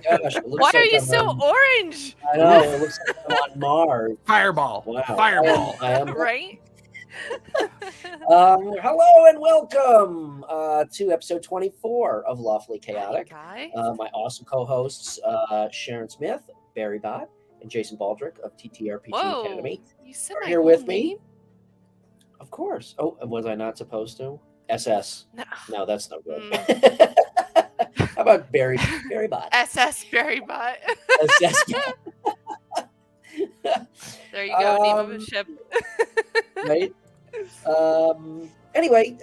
gosh, it looks Why are like you I'm so on, orange? I know, it looks like I'm on Mars. Fireball. Wow. Fireball. I am Right? hello and welcome to episode 24 of Lawfully Chaotic. Hi, My awesome co-hosts, Sharon Smith, Barry Bott, and Jason Baldrick of TTRPG Whoa, Academy you said are my here whole with name? me. Of course. Oh, was I not supposed to? SS. No, that's no good. How about Barry Bott? SS Barry Bott. SS. There you go, name of a ship. Right. Anyway,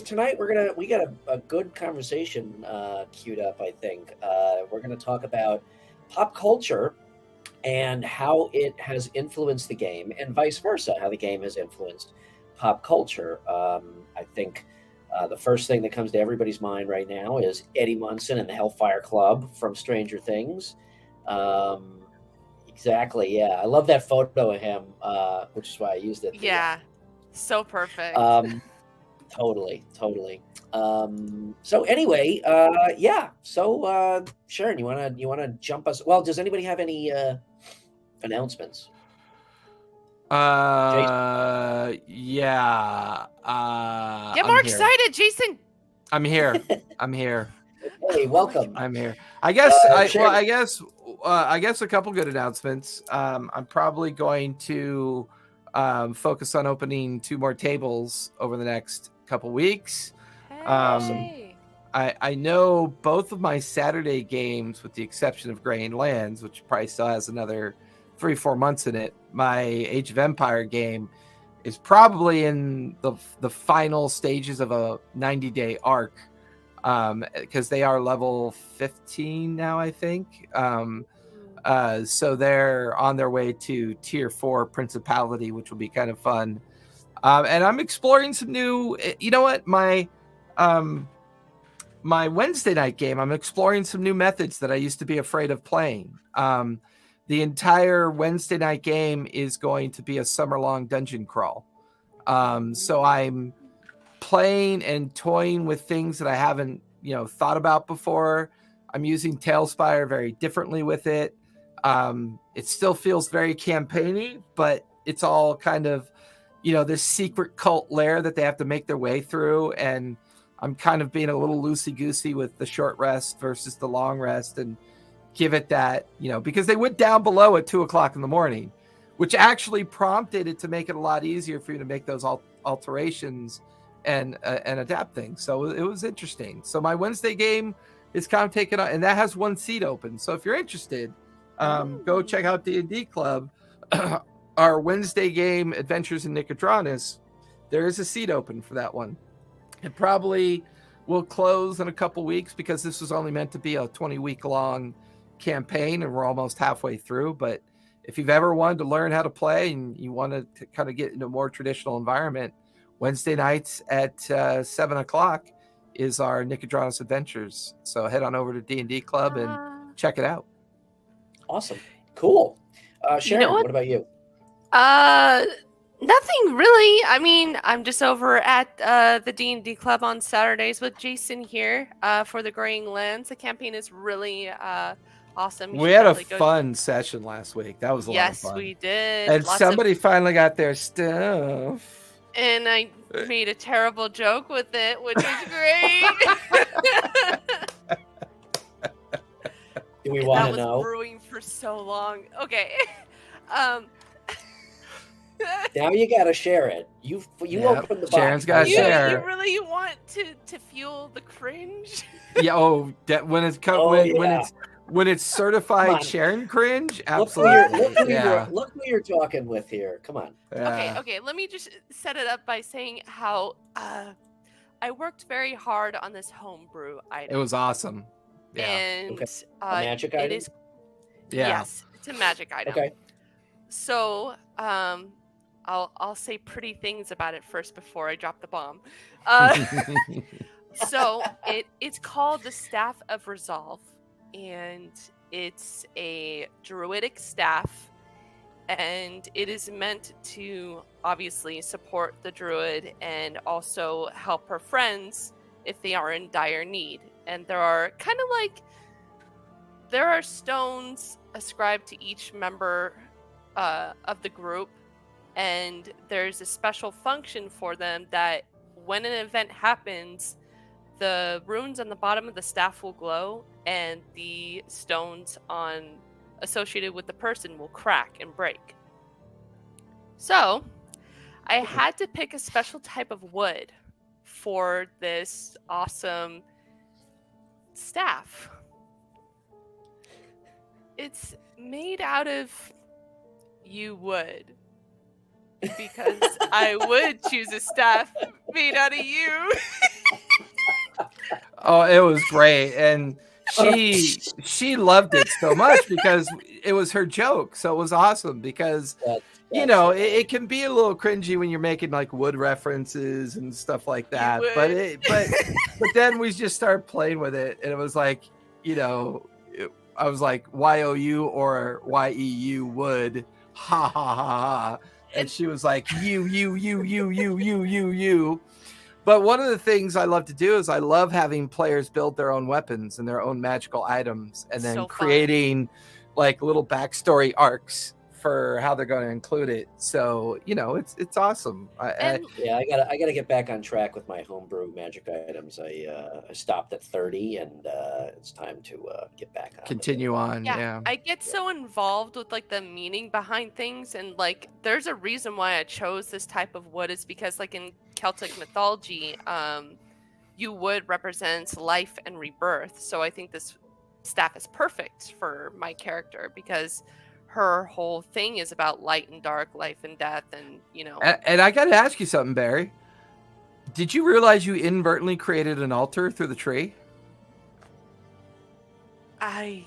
tonight we got a good conversation queued up. I think we're gonna talk about pop culture and how it has influenced the game, and vice versa, how the game has influenced pop culture. I think the first thing that comes to everybody's mind right now is Eddie Munson and the Hellfire Club from Stranger Things. Exactly. Yeah, I love that photo of him, which is why I used it. Yeah, so perfect. Totally. So anyway, yeah. So Sharon, you wanna jump us? Well, does anybody have any announcements? Yeah. Get more excited, Jason. I'm here. Hey, welcome. I'm here. I guess. Sharon. I guess a couple good announcements. I'm probably going to focus on opening 2 more tables over the next couple weeks. Hey. I know both of my Saturday games, with the exception of Grain Lands, which probably still has another 3-4 months in it. My Age of Empire game is probably in the final stages of a 90-day arc, because they are level 15 now, I think. So they're on their way to tier 4 Principality, which will be kind of fun. And I'm exploring some new, you know what, my Wednesday night game, I'm exploring some new methods that I used to be afraid of playing. The entire Wednesday night game is going to be a summer-long dungeon crawl. So I'm playing and toying with things that I haven't, thought about before. I'm using Tailspire very differently with it. It still feels very campaigny, but it's all kind of, this secret cult lair that they have to make their way through. And I'm kind of being a little loosey-goosey with the short rest versus the long rest, and give it that, because they went down below at 2:00 in the morning, which actually prompted it to make it a lot easier for you to make those alterations and adapt things. So it was interesting. So my Wednesday game is kind of taken on, and that has 1 seat open. So if you're interested, go check out D&D Club. Our Wednesday game, Adventures in Nicodranus, there is a seat open for that one. It probably will close in a couple weeks, because this was only meant to be a 20-week long campaign, and we're almost halfway through. But if you've ever wanted to learn how to play and you want to kind of get into a more traditional environment, Wednesday nights at 7:00 is our Nicodranus Adventures. So head on over to D&D Club and check it out. Awesome. Cool. Sharon, what about you? Nothing really. I mean, I'm just over at the D&D Club on Saturdays with Jason here for the Graying Lands. The campaign is really awesome. We had a fun session last week. That was a lot of fun. Yes, we did. And somebody finally got their stuff. And I made a terrible joke with it, which was great. Do we want to know? That was brewing for so long. Okay. Now you gotta share it. You opened the box. Sharon's gotta share. You really want to fuel the cringe? Yeah. When it's certified Sharon cringe, absolutely. Look who you're talking with here. Come on. Yeah. Okay. Let me just set it up by saying how I worked very hard on this homebrew item. It was awesome. Yeah. And a magic item? It is. Yeah. Yes, it's a magic item. Okay. So I'll say pretty things about it first before I drop the bomb. So it's called the Staff of Resolve, and it's a druidic staff, and it is meant to obviously support the druid and also help her friends if they are in dire need. And there are kind of like there are stones ascribed to each member of the group, and there's a special function for them that when an event happens, the runes on the bottom of the staff will glow, and the stones associated with the person will crack and break. So, I had to pick a special type of wood for this awesome staff. It's made out of yew wood, because I would choose a staff made out of yew. Oh, it was great, and she loved it so much because it was her joke. So it was awesome because it can be a little cringy when you're making like wood references and stuff like that. But then we just started playing with it, and it was like, I was like YOU or YEU wood, ha ha ha ha, and she was like you. But one of the things I love to do is I love having players build their own weapons and their own magical items, and then creating like little backstory arcs for how they're going to include it. So it's awesome. I gotta get back on track with my homebrew magic items. I stopped at 30, and it's time to get back on. Continue on. Yeah, I get so involved with like the meaning behind things, and like there's a reason why I chose this type of wood. Is because like in Celtic mythology, yew wood represents life and rebirth. So I think this staff is perfect for my character because her whole thing is about light and dark, life and death, and And I got to ask you something, Barry. Did you realize you inadvertently created an altar through the tree? And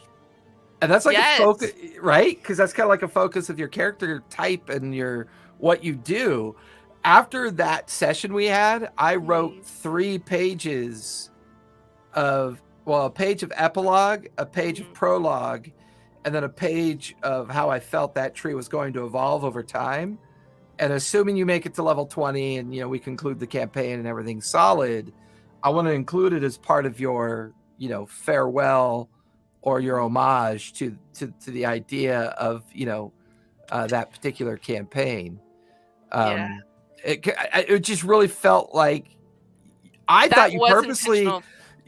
that's like a focus, right? Because that's kind of like a focus of your character type and what you do. After that session we had, I wrote 3 pages of a page of epilogue, a page of prologue, and then a page of how I felt that tree was going to evolve over time. And assuming you make it to level 20 and, we conclude the campaign and everything's solid, I want to include it as part of your, farewell or your homage to the idea of, that particular campaign. It just really felt like I thought you purposely...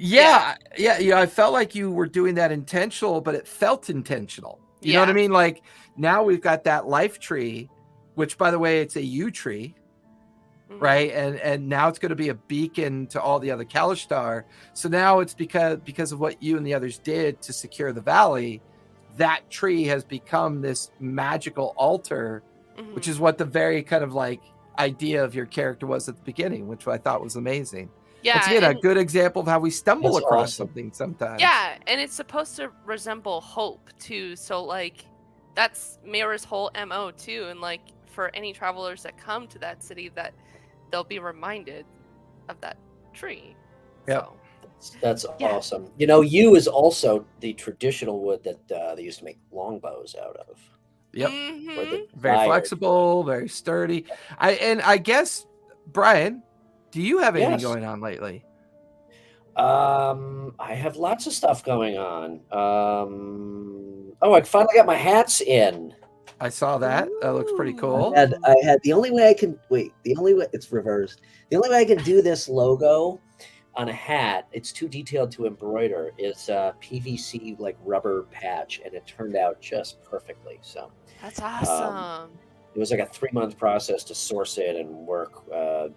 Yeah. I felt like you were doing that intentional, but it felt intentional. You know what I mean? Like now we've got that life tree, which by the way, it's a yew tree, right? And now it's going to be a beacon to all the other Kalishtar. So now it's because of what you and the others did to secure the valley, that tree has become this magical altar, which is what the very kind of like idea of your character was at the beginning, which I thought was amazing. Yeah, it's a good example of how we stumble across something sometimes. Yeah, and it's supposed to resemble hope too. So like, that's Mira's whole MO too. And like for any travelers that come to that city, that they'll be reminded of that tree. Yeah, so, that's awesome. Yew is also the traditional wood that they used to make longbows out of. Yep, very flexible, very sturdy. I guess Brian, do you have anything going on lately? I have lots of stuff going on. I finally got my hats in. I saw that. That looks pretty cool. I had the only way I can it's reversed. The only way I can do this logo on a hat, it's too detailed to embroider, is a PVC like rubber patch, and it turned out just perfectly. So that's awesome. It was like a 3-month process to source it and work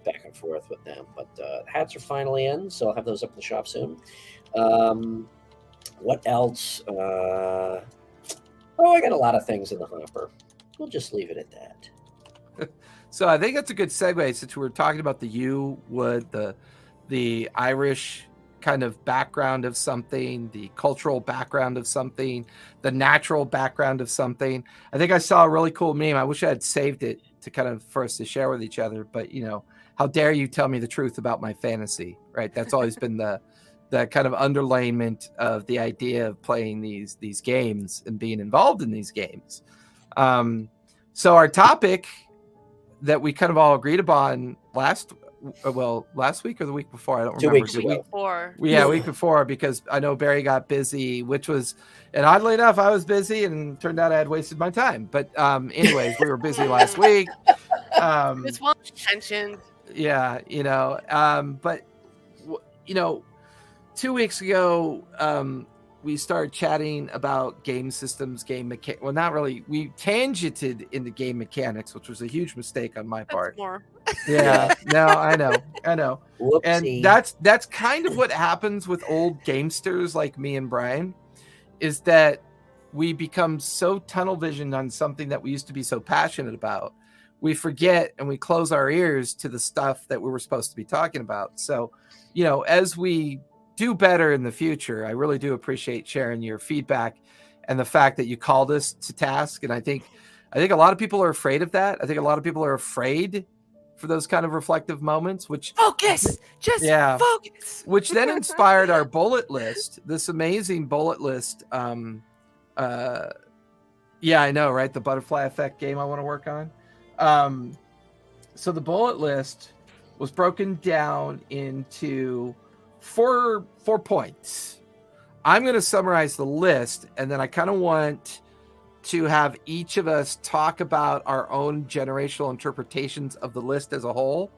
back and forth with them. But hats are finally in, so I'll have those up in the shop soon. What else? I got a lot of things in the hopper. We'll just leave it at that. So I think that's a good segue, since we were talking about the yew wood, the Irish kind of background of something, the cultural background of something, the natural background of something. I think I saw a really cool meme. I wish I had saved it to kind of for us to share with each other, but how dare you tell me the truth about my fantasy, right? That's always been the kind of underlayment of the idea of playing these games and being involved in these games. So our topic that we kind of all agreed upon well, last week or the week before, I don't 2 remember. weeks Did ago. Before. Yeah, week before, because I know Barry got busy, and oddly enough, I was busy, and turned out I had wasted my time. But anyways, we were busy last week. It's well intentioned. Yeah, but 2 weeks ago, we started chatting about game systems, game mechanics. Well, not really. We tangented into game mechanics, which was a huge mistake on my part. That's more. Yeah, no, I know. Whoopsie. And that's kind of what happens with old gamesters like me and Brian, is that we become so tunnel visioned on something that we used to be so passionate about. We forget and we close our ears to the stuff that we were supposed to be talking about. So, as we do better in the future, I really do appreciate sharing your feedback and the fact that you called us to task. And I think a lot of people are afraid of that. I think a lot of people are afraid for those kind of reflective moments, which Focus. Just focus. Which then inspired our bullet list, this amazing bullet list. Yeah, I know, right? The butterfly effect game I want to work on. So the bullet list was broken down into four points. I'm going to summarize the list, and then I kind of want to have each of us talk about our own generational interpretations of the list as a whole,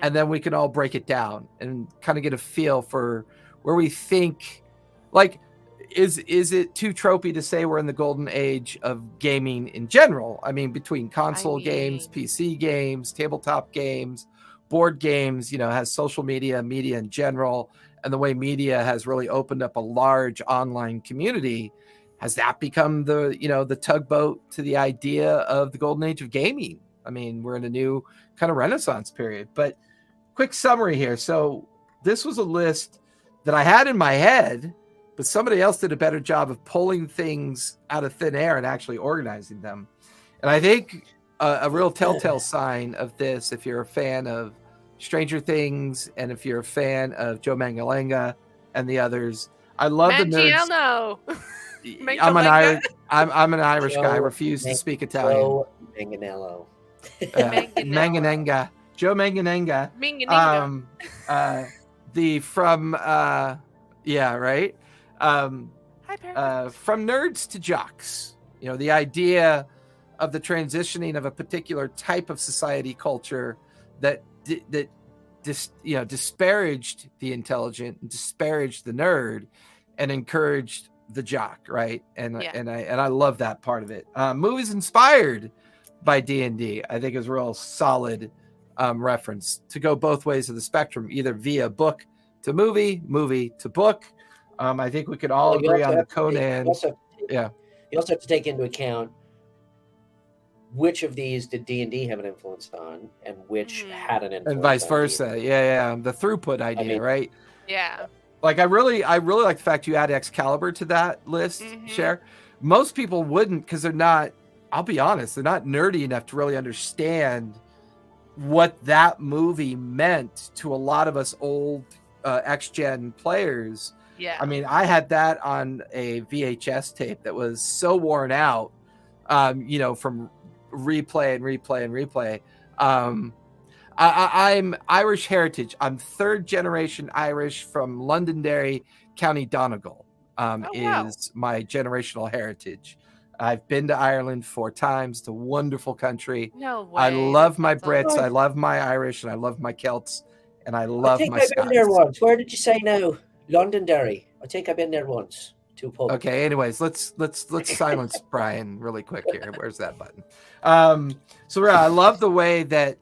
and then we can all break it down and kind of get a feel for where we think, like, is it too tropey to say we're in the golden age of gaming in general? I mean, between console games, PC games, tabletop games, board games, has social media in general, and the way media has really opened up a large online community. Has that become the tugboat to the idea of the golden age of gaming? I mean, we're in a new kind of renaissance period. But quick summary here. So this was a list that I had in my head, but somebody else did a better job of pulling things out of thin air and actually organizing them. And I think a real telltale sign of this, if you're a fan of Stranger Things and if you're a fan of Joe Mangalenga and the others, I love the nerds. I'm an Irish guy. I refuse to speak Italian. Joe Manganello. Manganenga. Joe Manganenga. Yeah, right. From nerds to jocks. The idea of the transitioning of a particular type of society culture that disparaged the intelligent and disparaged the nerd and encouraged the jock, right? And I love that part of it. Movies inspired by D&D, I think, is a real solid reference to go both ways of the spectrum, either via book to movie to book. I think we could all agree on the Conan. You also have to take into account which of these did D&D have an influence on and which had an influence, and vice versa. Yeah. The throughput idea, right? Yeah. Like I really like the fact you add Excalibur to that list, Cher. Most people wouldn't, because they're not, I'll be honest, they're not nerdy enough to really understand what that movie meant to a lot of us old X-Gen players. Yeah. I mean, I had that on a VHS tape that was so worn out, from replay. I'm Irish heritage. I'm third generation Irish from Londonderry, County Donegal, is my generational heritage. I've been to Ireland 4 times. It's a wonderful country. No way. I love my Brits. I love my Irish, and I love my Celts, and I love my Scots. I've been there once. Where did you say now? Londonderry. I think I've been there once. 2 pubs. Okay. Anyways, let's silence Brian really quick here. Where's that button? So I love the way that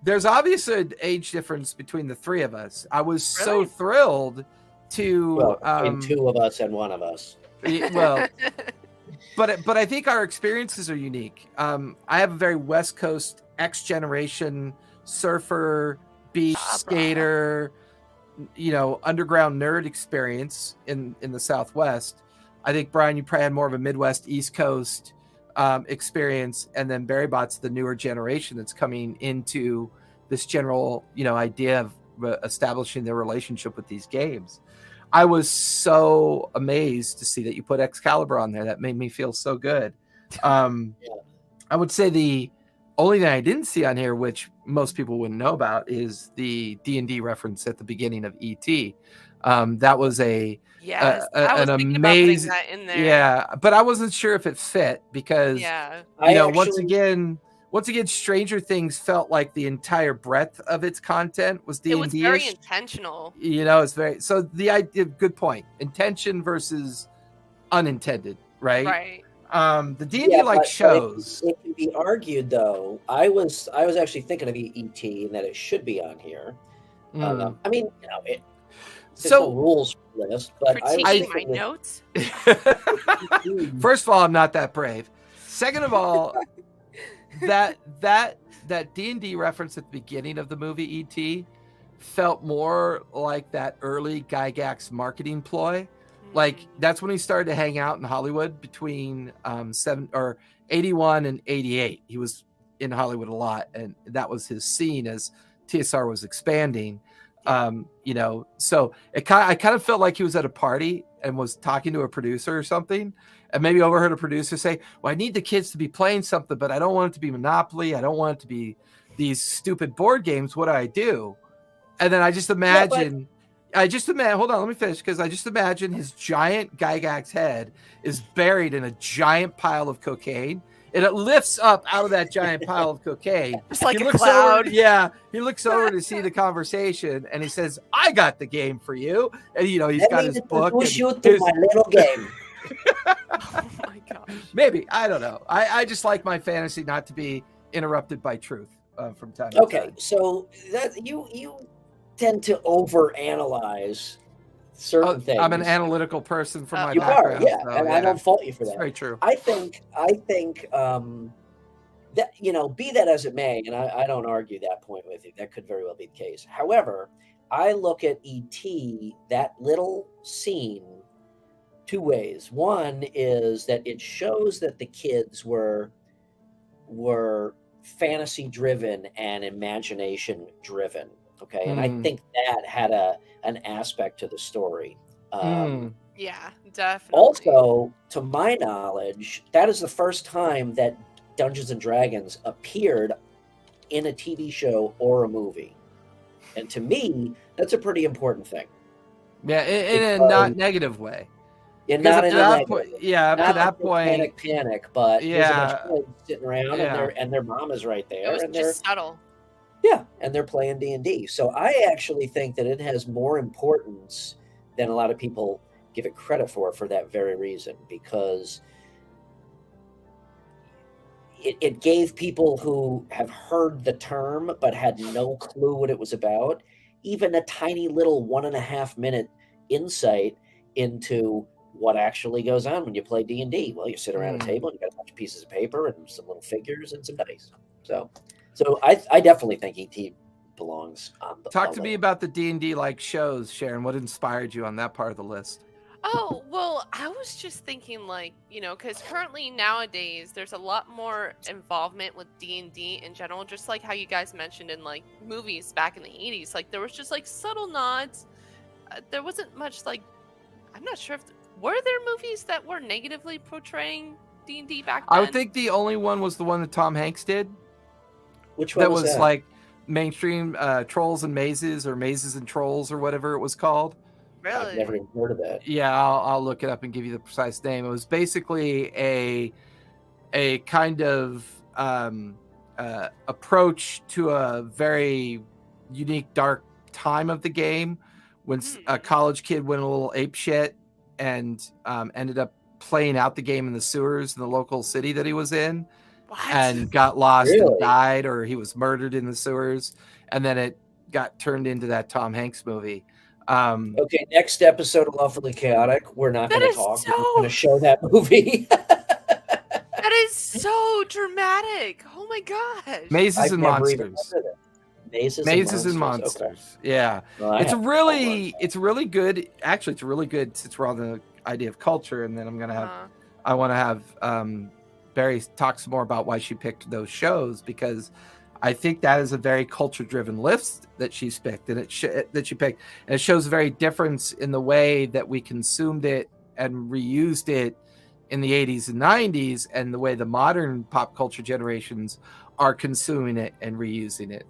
there's obviously an age difference between the 3 of us. I was so thrilled to between 2 of us and 1 of us. Well, but I think our experiences are unique. I have a very West Coast X generation surfer, beach skater, underground nerd experience in the Southwest. I think, Brian, you probably had more of a Midwest, East Coast experience, and then Barry Bot's the newer generation that's coming into this general idea of establishing their relationship with these games. I was so amazed to see that you put Excalibur on there. That made me feel so good. I would say the only thing I didn't see on here, which most people wouldn't know about, is the D&D reference at the beginning of ET. That was Yes, I was an thinking about putting amazing, that in there. yeah, but I wasn't sure if it fit because, Yeah. once again, Stranger Things felt like the entire breadth of its content was D&D-ish. It was very intentional. It's very, so the idea, good point, intention versus unintended, right? Right. The D&D shows. It can be argued, though. I was actually thinking of ET and that it should be on here. I mean, there's no rules for this, but critiquing my notes. First of all, I'm not that brave. Second of all, that D&D reference at the beginning of the movie E.T. felt more like that early Gygax marketing ploy. Like, that's when he started to hang out in Hollywood between 81 and 88. He was in Hollywood a lot, and that was his scene as TSR was expanding. So I kind of felt like he was at a party and was talking to a producer or something, and maybe overheard a producer say, well, I need the kids to be playing something, but I don't want it to be Monopoly. I don't want it to be these stupid board games. What do I do? And then I just imagine... hold on, let me finish, because I just imagine his giant Gygax head is buried in a giant pile of cocaine, and it lifts up out of that giant pile of cocaine. Just like a cloud. He looks over to see the conversation, and he says, I got the game for you. And, he's got his book. My little game. Oh, my gosh. Maybe. I don't know. I just like my fantasy not to be interrupted by truth from time to time. Okay, so that you tend to overanalyze certain things. I'm an analytical person from my background. You are, so, and I don't fault you for that. It's very true. I think that, be that as it may, and I don't argue that point with you. That could very well be the case. However, I look at E.T., that little scene, two ways. One is that it shows that the kids were fantasy driven and imagination driven. Okay, and I think that had an aspect to the story. Yeah, definitely. Also, to my knowledge, that is the first time that Dungeons and Dragons appeared in a TV show or a movie, and to me, that's a pretty important thing. Yeah, in a not negative way. Not in a negative point. way. Yeah, up to that point, panic. But yeah, there's a bunch of kids sitting around, and their mom is right there, and they're subtle. Yeah, and they're playing D&D. So I actually think that it has more importance than a lot of people give it credit for that very reason, because it gave people who have heard the term but had no clue what it was about, even a tiny little 1.5 minute insight into what actually goes on when you play D&D. Well, you sit around a table and you got a bunch of pieces of paper and some little figures and some dice. So I definitely think E.T. belongs on the Talk to me about the D&D shows, Sharon. What inspired you on that part of the list? Oh, well, I was just thinking because currently nowadays there's a lot more involvement with D&D in general, just like how you guys mentioned in movies back in the 80s. There was just subtle nods. There wasn't much I'm not sure if were there movies that were negatively portraying D&D back then? I would think the only one was the one that Tom Hanks did. Which one was that? Mainstream Trolls and Mazes, or Mazes and Trolls, or whatever it was called. Really? I've never even heard of that. Yeah, I'll look it up and give you the precise name. It was basically a kind of approach to a very unique, dark time of the game when a college kid went a little apeshit and ended up playing out the game in the sewers in the local city that he was in. And got lost and died, or he was murdered in the sewers, and then it got turned into that Tom Hanks movie. Okay, next episode of Lawfully Chaotic, we're not going to talk. We're going to show that movie. That is so dramatic. Oh my gosh. Mazes and Monsters. Mazes and Monsters. Okay. Yeah. Well, it's a really good, actually, it's a really good, since we're on the idea of culture, and then I want to have Barry talk some more about why she picked those shows, because I think that is a very culture-driven list that she's picked, and and it shows a very difference in the way that we consumed it and reused it in the 80s and 90s, and the way the modern pop culture generations are consuming it and reusing it.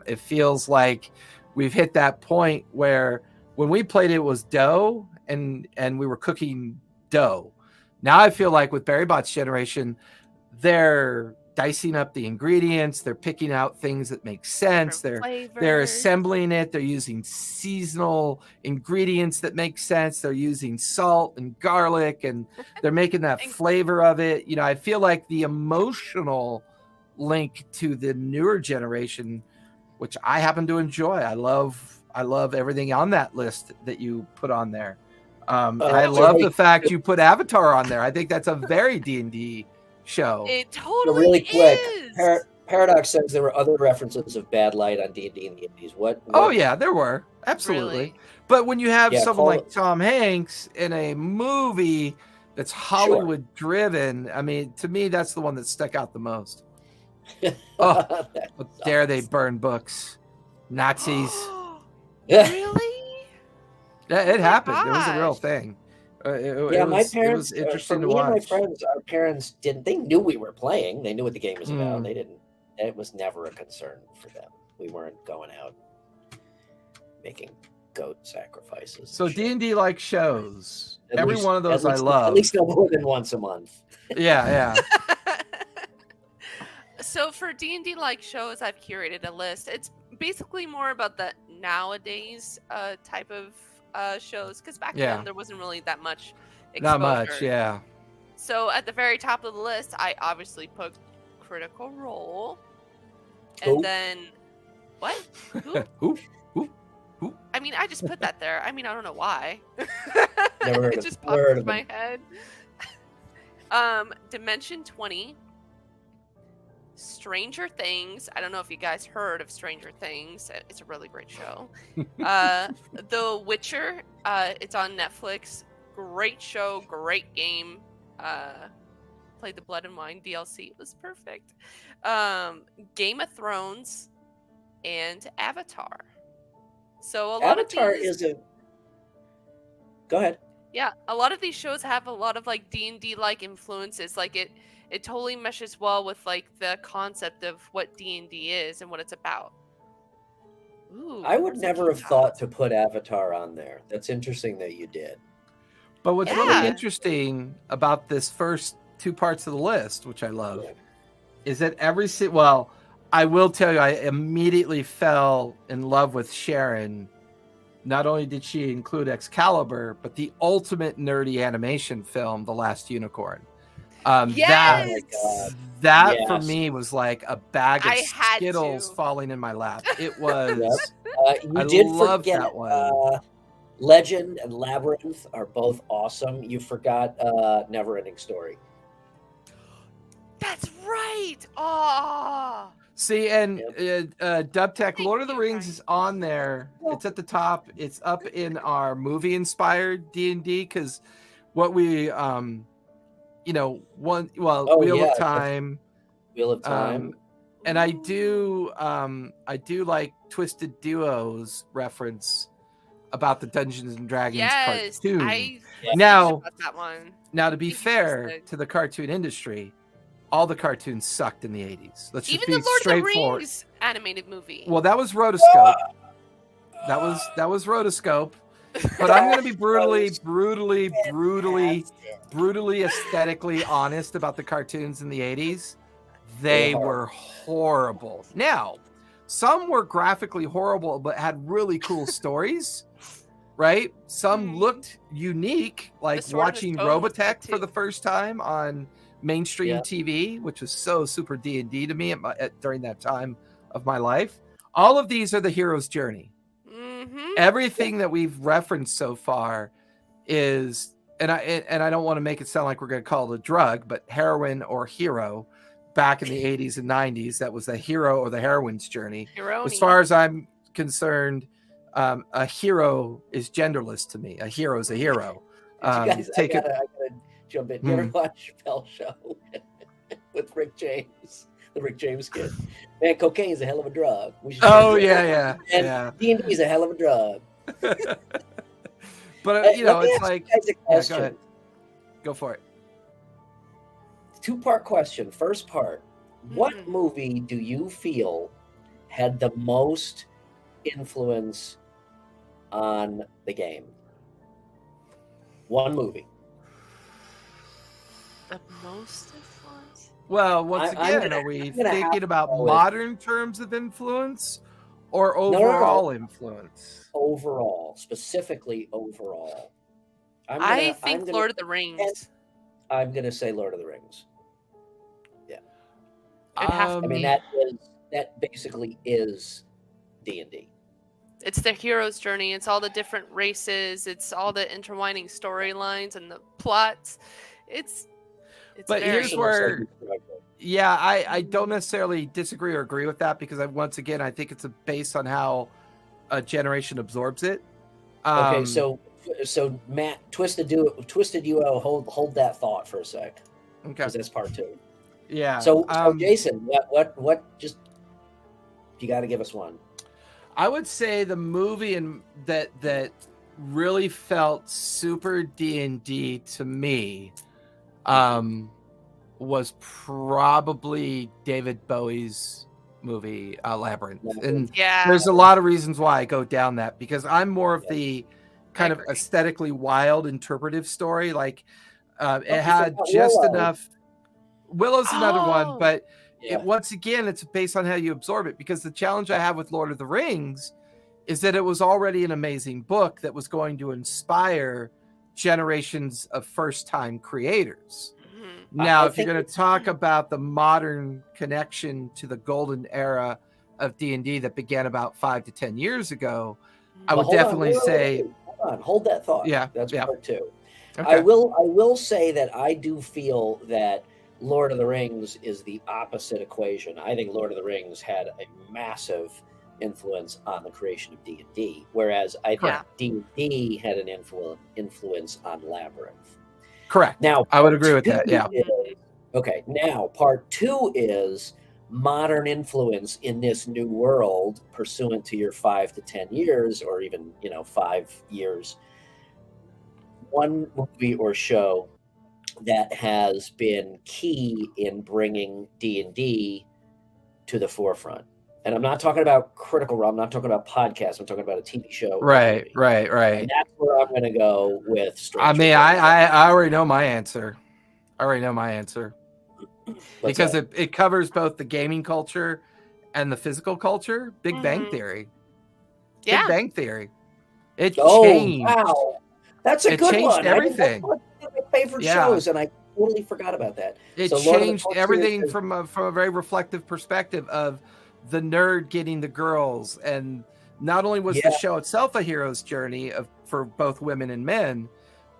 It feels like we've hit that point where when we played it was dough and we were cooking dough. Now I feel like with Barry Bot's generation, they're dicing up the ingredients, they're picking out things that make sense, they're assembling it, they're using seasonal ingredients that make sense, they're using salt and garlic, and they're making that flavor of it. You know, I feel like the emotional link to the newer generation, which I happen to enjoy. I love everything on that list that you put on there. I love the fact you put Avatar on there. I think that's a very D&D show. It totally so really quick, is. Paradox says there were other references of Bad Light on D&D in the 80s. What? Oh yeah, there were. Absolutely. Really? But when you have someone like Tom Hanks in a movie that's Hollywood driven, I mean, to me, that's the one that stuck out the most. Oh, how dare they burn books. Nazis. Really? It happened. It was a real thing. My parents, it was interesting to watch. And my friends, our parents they knew we were playing. They knew what the game was about. They didn't, it was never a concern for them. We weren't going out making goat sacrifices. So D&D like shows. Every one of those I love. At least no more than once a month. Yeah. So for D&D like shows, I've curated a list. It's basically more about the nowadays type of shows, because back then there wasn't really that much exposure. Not much, yeah. So at the very top of the list, I obviously put Critical Role. And then what? Who? I mean, I just put that there. I mean, I don't know why. Never it just popped into my head. Dimension 20. Stranger Things. I don't know if you guys heard of Stranger Things. It's a really great show. The Witcher. It's on Netflix. Great show. Great game. Played the Blood and Wine DLC. It was perfect. Game of Thrones and Avatar. So a lot Avatar of these... is a... Go ahead. Yeah, a lot of these shows have a lot of like D&D like influences. Like it totally meshes well with like the concept of what D&D is and what it's about. Ooh, I would never have thought to put Avatar on there. That's interesting that you did. But what's really interesting about this first two parts of the list, which I love, is that I will tell you, I immediately fell in love with Sharon. Not only did she include Excalibur, but the ultimate nerdy animation film, The Last Unicorn. Yes! That for me was like a bag of Skittles falling in my lap. It was. You did love forget that one. Legend and Labyrinth are both awesome. You forgot Neverending Story. That's right. Oh. See, and Dubtech, Lord of the Rings is on there. It's at the top. It's up in our movie-inspired D&D, because what we, Wheel of Time. Wheel of Time. And I do like Twisted Duo's reference about the Dungeons and Dragons cartoon. Now, to be fair to the cartoon industry, all the cartoons sucked in the 80s. Let's just even be the Lord of the straightforward. Rings animated movie. Well, that was Rotoscope. That was Rotoscope. But I'm going to be brutally aesthetically honest about the cartoons in the 80s. They were horrible. Now, some were graphically horrible, but had really cool stories, right? Some looked unique, like watching Robotech for the first time on mainstream TV, which was so super D&D to me during that time of my life. All of these are the hero's journey. Everything that we've referenced so far is, and I don't want to make it sound like we're going to call it a drug, but heroine or hero back in the 80s and 90s, that was the hero or the heroine's journey. As far as I'm concerned, a hero is genderless to me. A hero is a hero. I gotta jump in. You ever watch Chappelle Show with Rick James? The Rick James kid. Man, cocaine is a hell of a drug. Yeah. And D&D is a hell of a drug. But it's like, go ahead. Go for it. two-part question. First part, what Mhm. movie do you feel had the most influence on the game? One movie. The most influence? Well, once I'm again, gonna are we I'm gonna have thinking to about go with modern terms of influence or no. overall influence? Overall, specifically overall. I I'm think gonna Lord of the and Rings. I'm gonna say Lord of the Rings. Yeah. It'd have to I mean be. that basically is D&D. It's the hero's journey. It's all the different races. It's all the intertwining storylines and the plots. It's But here's very. where, yeah, I don't necessarily disagree or agree with that because once again, I think it's based on how a generation absorbs it. Okay, so Matt, Twisted Duo, hold that thought for a sec, okay, because that's part 2. yeah. So Jason, what? Just you got to give us one. I would say the movie that really felt super D&D to me was probably David Bowie's movie Labyrinth. And Yeah. there's a lot of reasons why I go down that, because I'm more of Yeah. the I kind of agree. aesthetically wild interpretive story. Like it you had forgot just Willow. enough. Willow's another one, Oh. but Yeah. once again, it's based on how you absorb it, because the challenge I have with Lord of the Rings is that it was already an amazing book that was going to inspire generations of first-time creators. Mhm. Now, I if you're think going to talk about the modern connection to the golden era of D&D that began about 5 to 10 years ago, I would hold on, definitely say, hold on, hold that thought. yeah, That's yeah. part 2. Okay. I will say that I do feel that Lord of the Rings is the opposite equation. I think Lord of the Rings had a massive influence on the creation of D&D, whereas I think Correct. D&D had an influence on Labyrinth. Correct. Now, I would agree with that. Yeah. Okay, now part 2 is modern influence in this new world pursuant to your 5 to 10 years, or even 5 years. One movie or show that has been key in bringing D&D to the forefront. And I'm not talking about Critical Role, I'm not talking about podcasts, I'm talking about a TV show or Right, movie. right, right. And that's where I'm going to go with Stranger I mean, Things. I already know my answer. What's Because that? it covers both the gaming culture and the physical culture. Big Bang Mhm. Theory. Yeah. Big Bang Theory. It Oh, changed. wow. That's a It good changed one. everything. That's one of my favorite Yeah. shows, and I totally forgot about that. It So Lord of the changed Rings everything is- from a very reflective perspective of the nerd getting the girls. And not only was the Yeah. show itself a hero's journey for both women and men,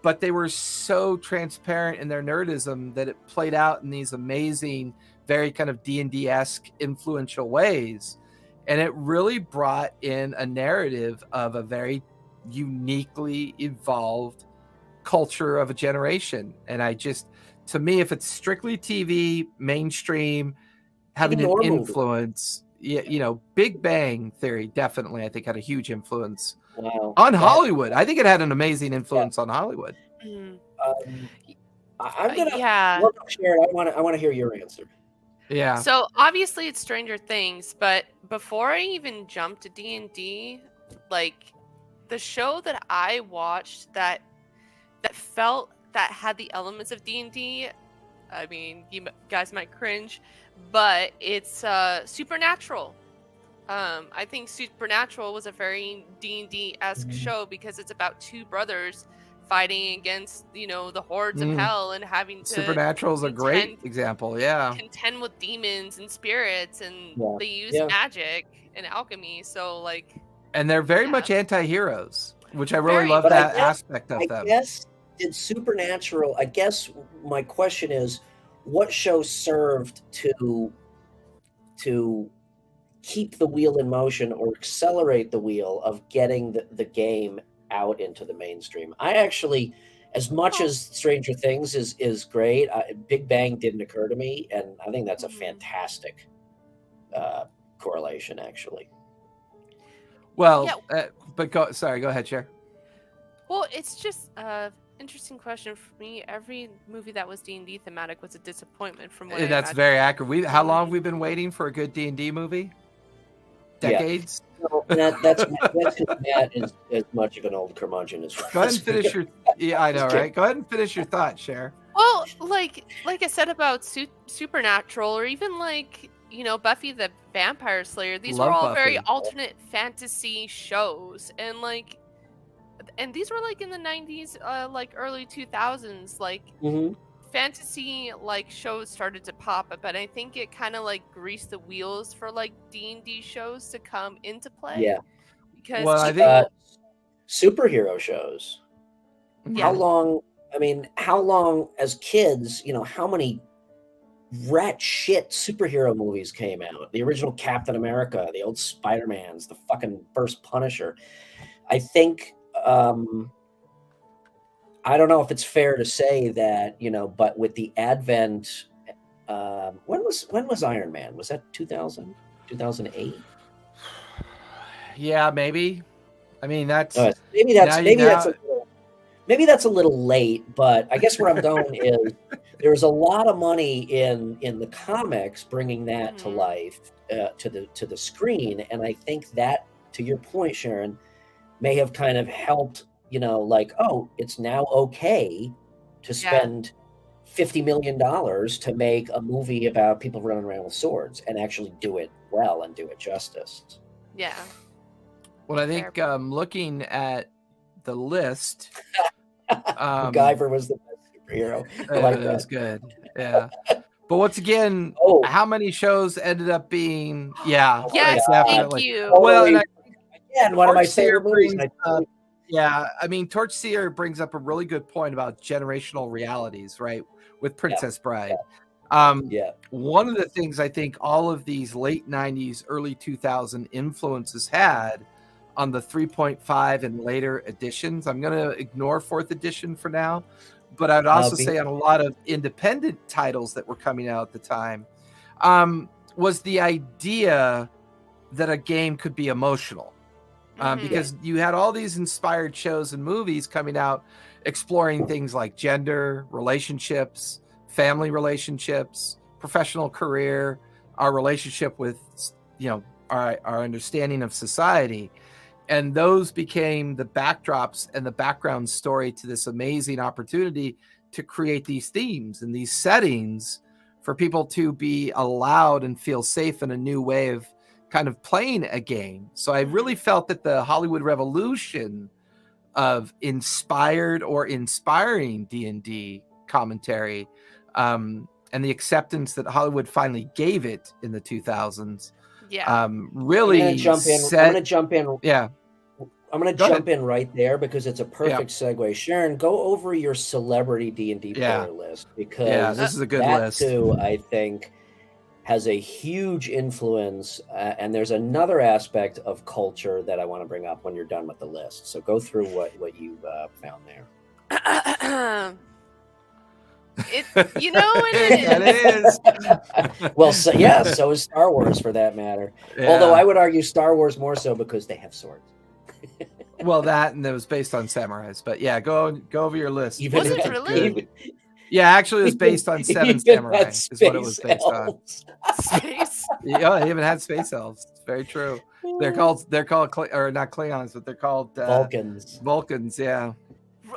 but they were so transparent in their nerdism that it played out in these amazing, very kind of D&D-esque influential ways. And it really brought in a narrative of a very uniquely evolved culture of a generation. And to me, if it's strictly TV, mainstream, having an Or movie. influence, Big Bang Theory definitely, I think, had a huge influence Wow. on Hollywood. I think it had an amazing influence on Hollywood. Mhm. I'm gonna. Yeah. Well, Sharon, I want to hear your answer. Yeah. So obviously it's Stranger Things, but before I even jumped to D&D, like the show that I watched that had the elements of D&D, I mean, you guys might cringe, but it's Supernatural. I think Supernatural was a very D&D-esque show because it's about two brothers fighting against, the hordes of hell and having to Supernatural is a great example. Yeah. contend with demons and spirits, and Yeah. they use Yeah. magic and alchemy. So And they're very much anti-heroes, which I really love But I that guess- aspect of them. I guess did Supernatural. I guess my question is, what show served to keep the wheel in motion or accelerate the wheel of getting the game out into the mainstream? I actually, as much as Stranger Things is great, Big Bang didn't occur to me, and I think that's a fantastic correlation, actually. Well, but go ahead, Cher. Well, it's just interesting question for me. Every movie that was D&D thematic was a disappointment from what I That's imagine. very accurate. How long have we been waiting for a good D&D movie? Decades. Yeah. So that's because Matt is as much of an old curmudgeon as. Go ahead and finish your. Yeah, I know, right? Go ahead and finish your thought, Cher. Well, like I said about Supernatural, or even like Buffy the Vampire Slayer. These were all very alternate fantasy shows, and these were like in the 90s, like early 2000s, like fantasy like shows started to pop up, and I think it kind of like greased the wheels for like D&D shows to come into play. Yeah, because I think superhero shows. Yeah. How long as kids, how many rat shit superhero movies came out? The original Captain America, the old Spider-Mans, the fucking first Punisher. I think I don't know if it's fair to say that, but with the advent, when was Iron Man? Was that 2000, 2008? Yeah, maybe. I mean, that's maybe that's a little late, but I guess where I'm going is there's a lot of money in the comics bringing that to life, to the screen, and I think that, to your point, Sharon, may have kind of helped. It's now okay to spend $50 million to make a movie about people running around with swords and actually do it well and do it justice. Yeah. Well, I think looking at the list, MacGyver was the best superhero. That was good. Yeah. But once again, how many shows ended up being? Yeah. Yes, definitely. Thank you. Well, and again, one of my favorite movies. Yeah, I mean, Torchseer brings up a really good point about generational realities, right? With Princess Bride. One of the things I think all of these late 90s, early 2000 influences had on the 3.5 and later editions, I'm going to ignore 4th edition for now, but I would also say on a lot of independent titles that were coming out at the time, was the idea that a game could be emotional. Because you had all these inspired shows and movies coming out exploring things like gender, relationships, family relationships, professional career, our relationship with, our understanding of society. And those became the backdrops and the background story to this amazing opportunity to create these themes and these settings for people to be allowed and feel safe in a new way of kind of playing a game. So I really felt that the Hollywood revolution of inspired or inspiring D&D commentary, and the acceptance that Hollywood finally gave it in the 2000s, really I'm gonna jump in. Yeah. I'm going to jump in right there because it's a perfect segue. Sharon, go over your celebrity D&D player list, because this is a good list too, I think, has a huge influence, and there's another aspect of culture that I want to bring up when you're done with the list. So go through what you found there. It is. Well, so is Star Wars for that matter. Yeah. Although I would argue Star Wars more so because they have swords. Well, that, and it was based on samurais. But yeah, go over your list. Was it really? Yeah, actually, it was based on 7 samurai. Is what it was based on. Space. Yeah, they even had space elves. It's very true. They're called or not Klingons, but they're called Vulcans. Vulcans, yeah.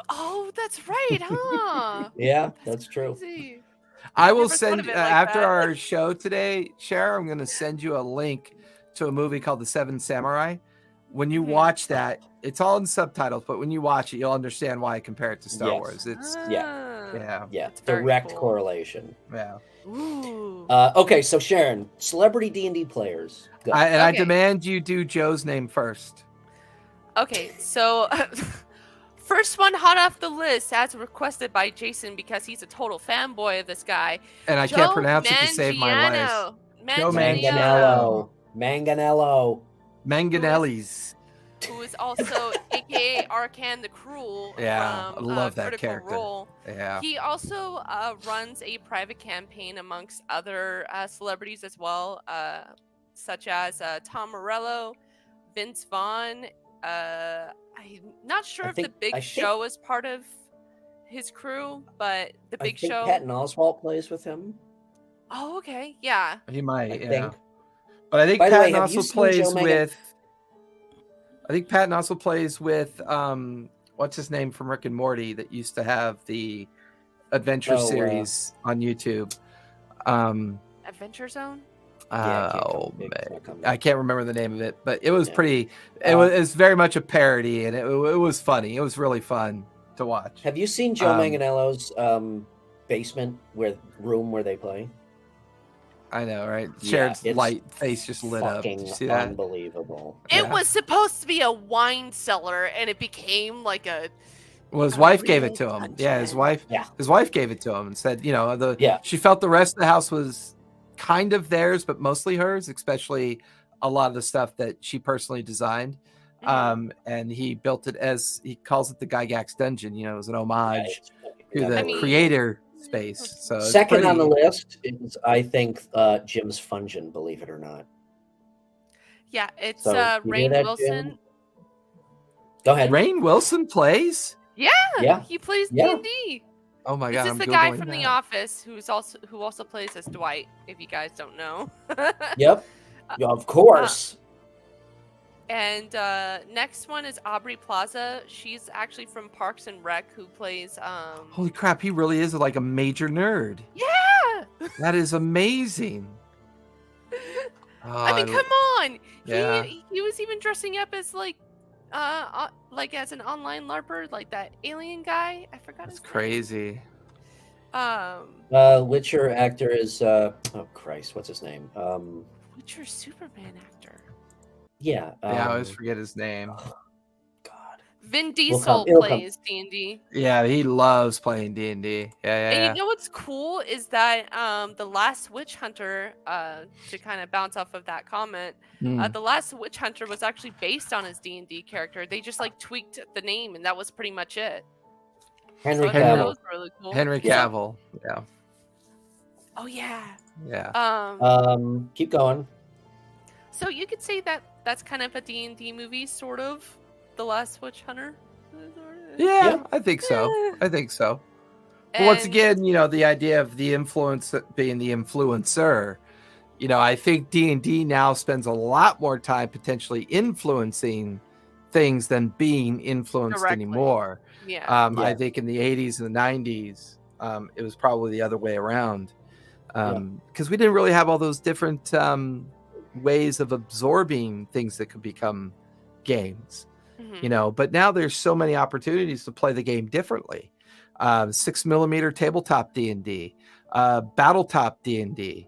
Oh, that's right, huh? Yeah, that's true. Crazy. I will send after our show today, Cher, I'm going to send you a link to a movie called The 7 Samurai. When you watch that, it's all in subtitles, but when you watch it, you'll understand why I compare it to Star Wars. It's direct correlation. Yeah. Okay, so Sharon, celebrity D&D players. I demand you do Joe's name first. Okay, so first one hot off the list, as requested by Jason, because he's a total fanboy of this guy. And I can't pronounce it to save my life. Joe Manganellis. Who is also aka Arcan the Cruel. Yeah, from, I love that Critical character. Role. Yeah. He also runs a private campaign amongst other celebrities as well, such as Tom Morello, Vince Vaughn. I'm not sure if the Big Show is part of his crew, but the I Big think Show. Patton Oswalt plays with him. Oh, okay, yeah. He might, I yeah. think. But I think By the way, Patton have you also seen plays Joe Megan? with. I think Patton also plays with what's his name from Rick and Morty that used to have the adventure series on YouTube. Adventure Zone. I can't remember the name of it, but it was pretty. Um, It's very much a parody, and it was funny. It was really fun to watch. Have you seen Joe Manganiello's basement room where they play? I know, right? Yeah, Sharon's light face just lit up. Did you see that? Unbelievable. It was supposed to be a wine cellar, and it became like a. Well, his wife gave it to him. Yeah, his wife. Yeah. His wife gave it to him and said, she felt the rest of the house was kind of theirs, but mostly hers, especially a lot of the stuff that she personally designed. And he built it as he calls it the Gygax Dungeon. It was an homage to the creator space. So second on the list is, I think, Jim's Fungin, believe it or not. Yeah, it's So, Rainn Wilson. Jim? Go ahead. Rainn Wilson plays? Yeah. He plays D&D. Oh my god! This is the guy from The Office who also plays as Dwight. If you guys don't know. Yep. Of course. And next one is Aubrey Plaza. She's actually from Parks and Rec, who plays. Holy crap! He really is like a major nerd. Yeah. That is amazing. I mean, come on. Yeah. He was even dressing up as like as an online LARPer, like that alien guy. I forgot his name. Crazy. Witcher actor is oh Christ, what's his name? Witcher Superman actor. Yeah. I always forget his name. God. Vin Diesel plays D&D. Yeah, he loves playing D&D. Yeah. And you know what's cool is that the Last Witch Hunter, to kind of bounce off of that comment, the Last Witch Hunter was actually based on his D&D character. They just like tweaked the name, and that was pretty much it. Henry Cavill. That was really cool. Henry Cavill. Yeah. Oh yeah. Yeah. Keep going. So you could say that that's kind of a D&D movie, sort of. The Last Witch Hunter. Yeah, I think so. I think so. But once again, the idea of the influence being the influencer, I think D&D now spends a lot more time potentially influencing things than being influenced anymore. Yeah. I think in the 80s and the 90s, it was probably the other way around. Because we didn't really have all those different ways of absorbing things that could become games. But now there's so many opportunities to play the game differently. 6mm tabletop D&D, Battletop D&D,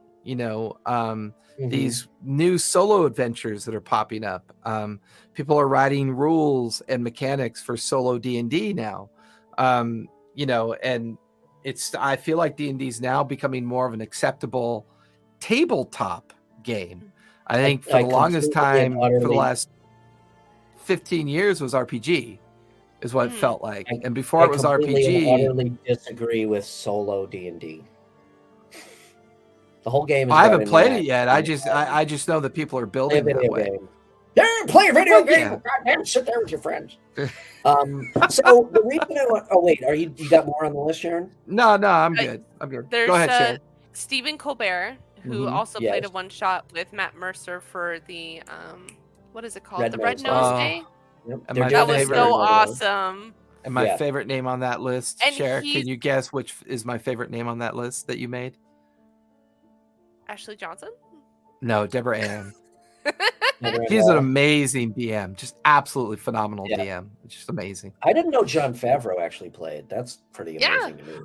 these new solo adventures that are popping up. People are writing rules and mechanics for solo D&D now. And I feel like D&D is now becoming more of an acceptable tabletop game. I think for the longest time, for the last 15 years was RPG, is what it felt like. And before it was RPG. I utterly disagree with solo D&D. The whole game is I haven't played it yet. I just know that people are building that way. Yeah, play a video game. Goddamn, sit there with your friends. So the reason you got more on the list, Sharon? No, I'm good. There's, go ahead, Sharon. Stephen Colbert, who also played a one shot with Matt Mercer for the what is it called? The Red Nose Day. Yep. That was so awesome. And my favorite name on that list, Cher, can you guess which is my favorite name on that list that you made? Ashley Johnson? No, Deborah Ann. He's an amazing DM, just absolutely phenomenal DM. It's just amazing. I didn't know Jon Favreau actually played. That's pretty amazing to me.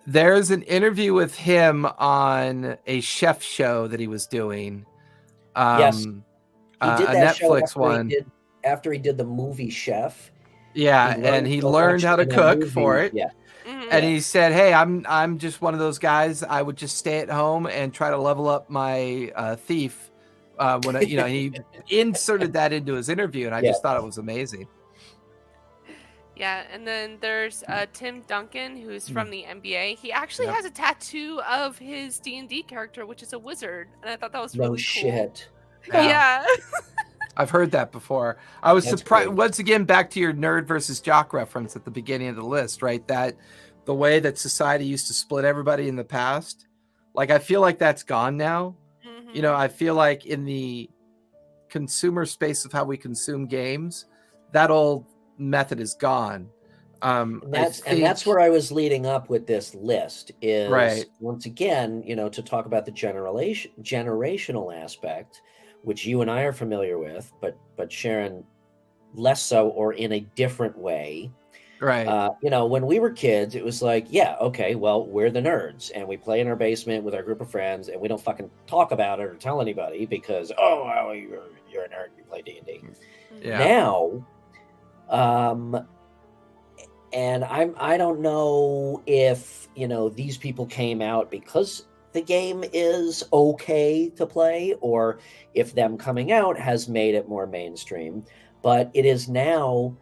There's an interview with him on a chef show that he was doing. Yes. He did that Netflix one. After he did the movie Chef. Yeah, he learned how to cook for it. Yeah. And he said, "Hey, I'm just one of those guys. I would just stay at home and try to level up my thief." When he inserted that into his interview, and I just thought it was amazing. Yeah, and then there's Tim Duncan, who's from the NBA. He actually has a tattoo of his D&D character, which is a wizard, and I thought that was really cool. No shit. Yeah. I've heard that before. I was surprised. Once again, back to your nerd versus jock reference at the beginning of the list, right? That the way that society used to split everybody in the past. Like, I feel like that's gone now. Mhm. You know, I feel like in the consumer space of how we consume games, that old method is gone. And that's where I was leading up with this list is Right. once again, to talk about the generational aspect, which you and I are familiar with, but Sharon less so, or in a different way. Right. When we were kids, it was like, yeah, okay, well, we're the nerds and we play in our basement with our group of friends and we don't fucking talk about it or tell anybody because, oh, well, you're a nerd, you play D&D. Yeah. Now, and I don't know if, these people came out because the game is okay to play or if them coming out has made it more mainstream, but it is now,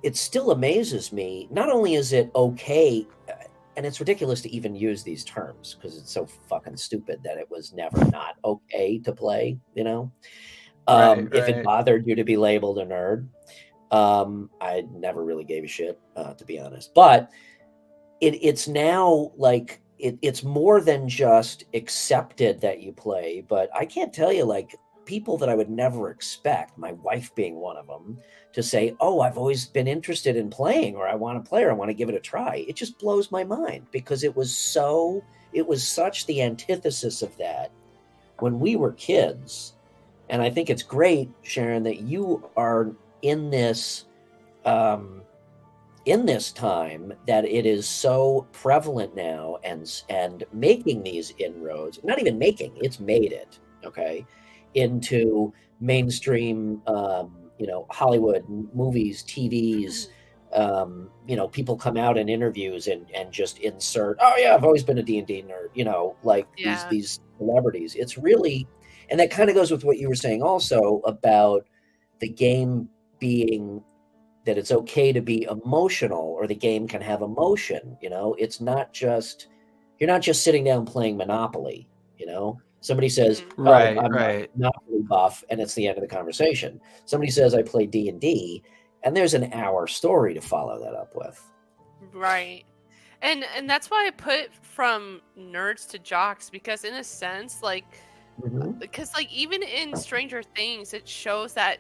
it still amazes me. Not only is it okay, and it's ridiculous to even use these terms because it's so fucking stupid that it was never not okay to play, if it bothered you to be labeled a nerd. I never really gave a shit, to be honest. But it's now like it's more than just accepted that you play. But I can't tell you, like, people that I would never expect, my wife being one of them, to say, "Oh, I've always been interested in playing, or I want to play, or I want to give it a try." It just blows my mind because it was such the antithesis of that when we were kids. And I think it's great, Sharon, that you are in this time that it is so prevalent now and making these inroads, not even making, it's made it, okay, into mainstream, Hollywood movies, TVs. People come out in interviews and just insert, oh yeah, I've always been a D&D nerd, like Yeah. these celebrities. It's really, and that kind of goes with what you were saying also about the game being that it's okay to be emotional, or the game can have emotion. It's not just, you're not just sitting down playing Monopoly. Somebody says, oh, I'm a Monopoly buff, and it's the end of the conversation. Somebody says I play D&D, and there's an hour story to follow that up with. Right. And that's why I put from nerds to jocks, because in a sense, like, because like even in Stranger Things, it shows that,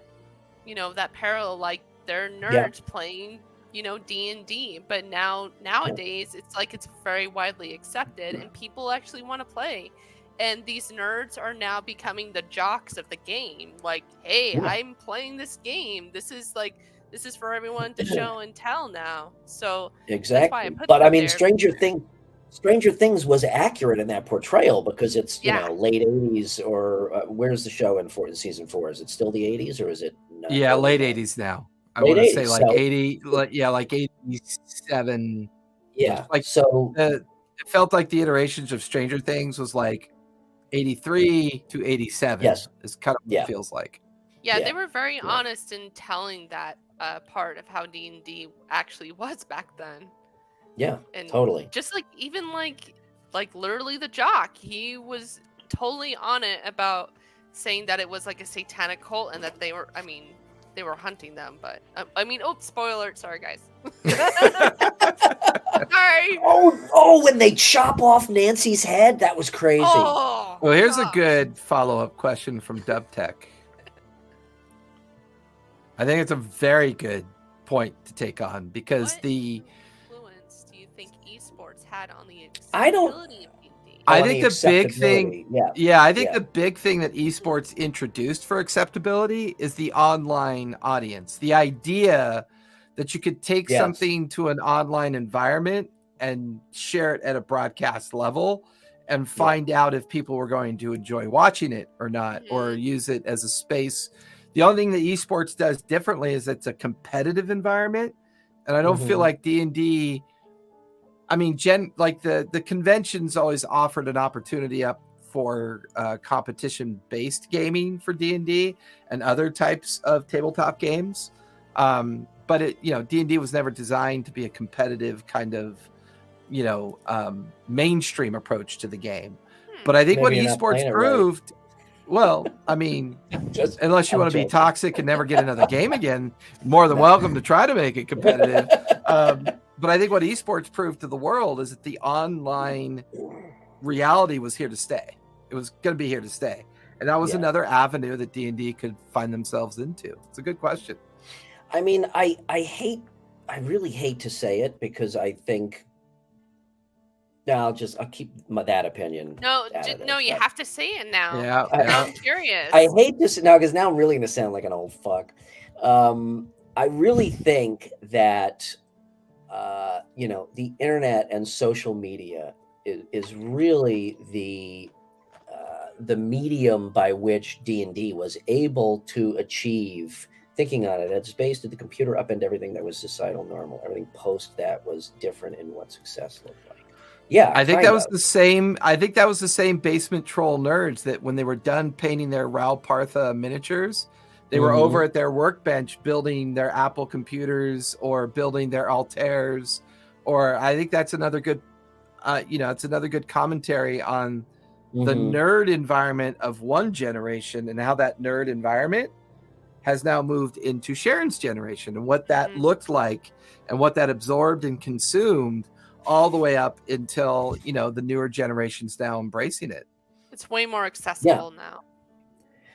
that parallel, like they're nerds playing, D&D, but nowadays it's like it's very widely accepted and people actually want to play. And these nerds are now becoming the jocks of the game. Like, hey, I'm playing this game. This is for everyone to show and tell now. So exactly. That's why I put but I mean, there. Stranger Things was accurate in that portrayal because it's late 80s, or where's the show in season 4? Is it still the 80s or is it not? Yeah, late 80s now. I Late want to 80s, say like 80, like 87. Yeah, like so it felt like the iterations of Stranger Things was like 83 to 87. Yes, is kind of what it feels like. Yeah, they were very honest in telling that part of how D&D actually was back then. Yeah, and totally. Just like even like literally the jock, he was totally on it about saying that it was like a satanic cult and that they were hunting them. But spoiler, sorry guys. Sorry. Oh, when they chop off Nancy's head, that was crazy. Oh, well, here's a good follow-up question from DubTech. I think it's a very good point to take on because what influence do you think esports had on the acceptability of D&D? I think the big thing, the big thing that esports introduced for acceptability is the online audience. The idea that you could take something to an online environment and share it at a broadcast level and find out if people were going to enjoy watching it or not, or use it as a space. The only thing that esports does differently is it's a competitive environment. And I don't feel like D&D, the conventions always offered an opportunity up for competition-based gaming for D&D and other types of tabletop games. But D&D was never designed to be a competitive kind of, mainstream approach to the game. But I think what esports proved, unless you want to be toxic and never get another game again, more than welcome to try to make it competitive. But I think what esports proved to the world is that the online reality was here to stay. It was going to be here to stay. And that was another avenue that D&D could find themselves into. It's a good question. I mean, I really hate to say it because I think, I'll keep that opinion. No, out you have to say it now. Yeah, I'm curious. I hate this now because now I'm really going to sound like an old fuck. I really think that, the internet and social media is really the medium by which D&D was able to achieve. Thinking on it, it's based at the computer upend everything that was societal normal. Everything post that was different in what success looked like. Yeah, I think that was the same. I think that was the same basement troll nerds that when they were done painting their Ral Partha miniatures, they were over at their workbench building their Apple computers or building their Altairs. Or I think that's another good, it's another good commentary on the nerd environment of one generation and how that nerd environment has now moved into Sharon's generation and what that looked like and what that absorbed and consumed all the way up until, the newer generations now embracing it. It's way more accessible now.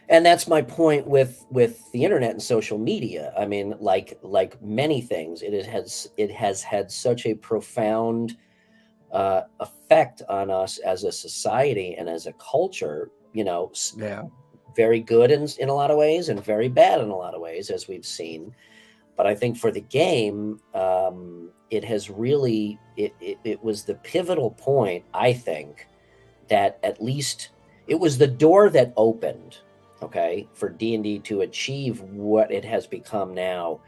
And that's my point with the internet and social media. I mean, like many things, it has had such a profound effect on us as a society and as a culture, very good in a lot of ways and very bad in a lot of ways, as we've seen. But I think for the game, it has really, it was the pivotal point, I think, that at least it was the door that opened, for D&D to achieve what it has become now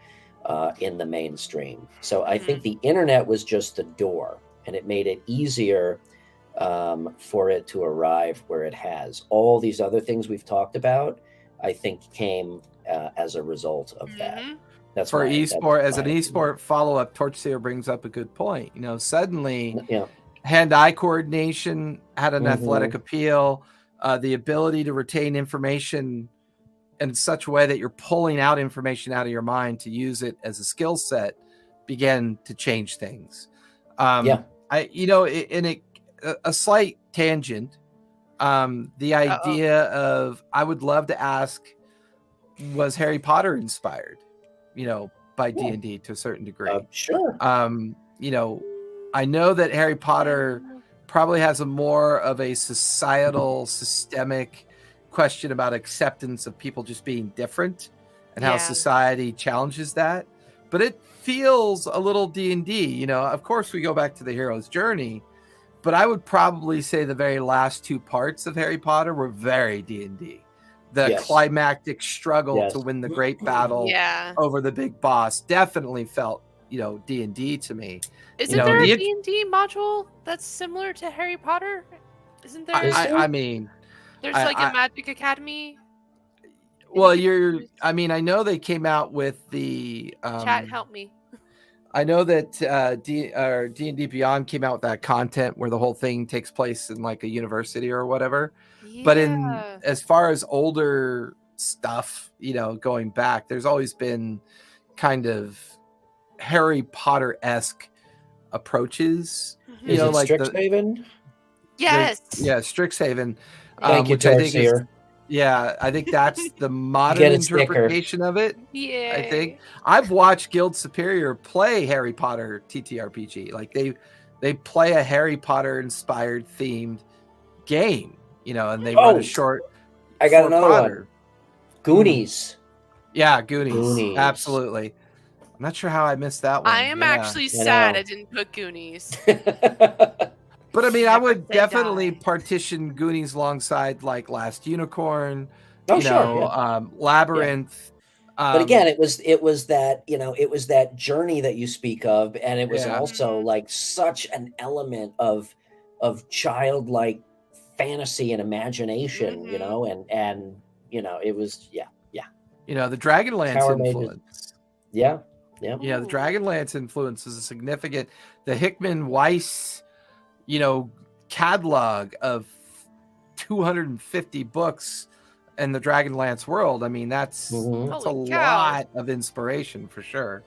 in the mainstream. So I think the internet was just the door, and it made it easier for it to arrive where it has. All these other things we've talked about, I think, came as a result of that. That's for esport. As an esport follow-up, Torchseer brings up a good point. Suddenly, hand-eye coordination had an athletic appeal. The ability to retain information in such a way that you're pulling out information out of your mind to use it as a skill set began to change things. A slight tangent. The idea of, I would love to ask, was Harry Potter inspired, by D&D to a certain degree? Sure. I know that Harry Potter probably has a more of a societal, systemic question about acceptance of people just being different and how society challenges that. But it feels a little D&D. Of course, we go back to the hero's journey, but I would probably say the very last two parts of Harry Potter were very D&D. The climactic struggle to win the great battle over the big boss definitely felt, D&D to me. Isn't there a D&D module that's similar to Harry Potter? Isn't there? I mean, there's like a Magic Academy. Well, I know they came out with the chat. Help me. I know that D&D Beyond came out with that content where the whole thing takes place in like a university or whatever. Yeah. But as far as older stuff, going back, there's always been kind of Harry Potter-esque approaches. Is it like Strixhaven? Yes. Strixhaven. Thank you, Torchseer. I think that's the modern interpretation of it. Yeah. I think I've watched Guild Superior play Harry Potter TTRPG. Like they play a Harry Potter inspired themed game, and they run a short. I got another one. Goonies. Yeah, Goonies. Absolutely. I'm not sure how I missed that one. I am actually sad I didn't put Goonies. But I mean, I would definitely partition Goonies alongside like Last Unicorn, Labyrinth. But again, it was that, it was that journey that you speak of, and it was also like such an element of childlike fantasy and imagination, and it was the Dragonlance influence. Yeah. The Dragonlance influence is a significant. The Hickman Weiss catalog of 250 books in the Dragonlance world. I mean, that's a lot of inspiration for sure.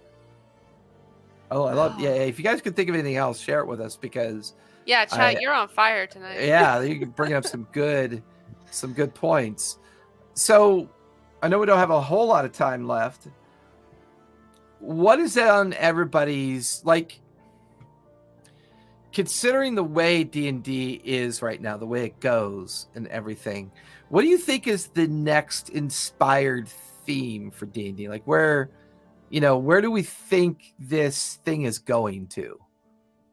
Oh, I love. Yeah, if you guys could think of anything else, share it with us because Yeah, chat, you're on fire tonight. yeah, you're bringing up some good points. So, I know we don't have a whole lot of time left. What is on everybody's like? Considering the way D&D is right now, the way it goes and everything, what do you think is the next inspired theme for D&D? Like where do we think this thing is going to?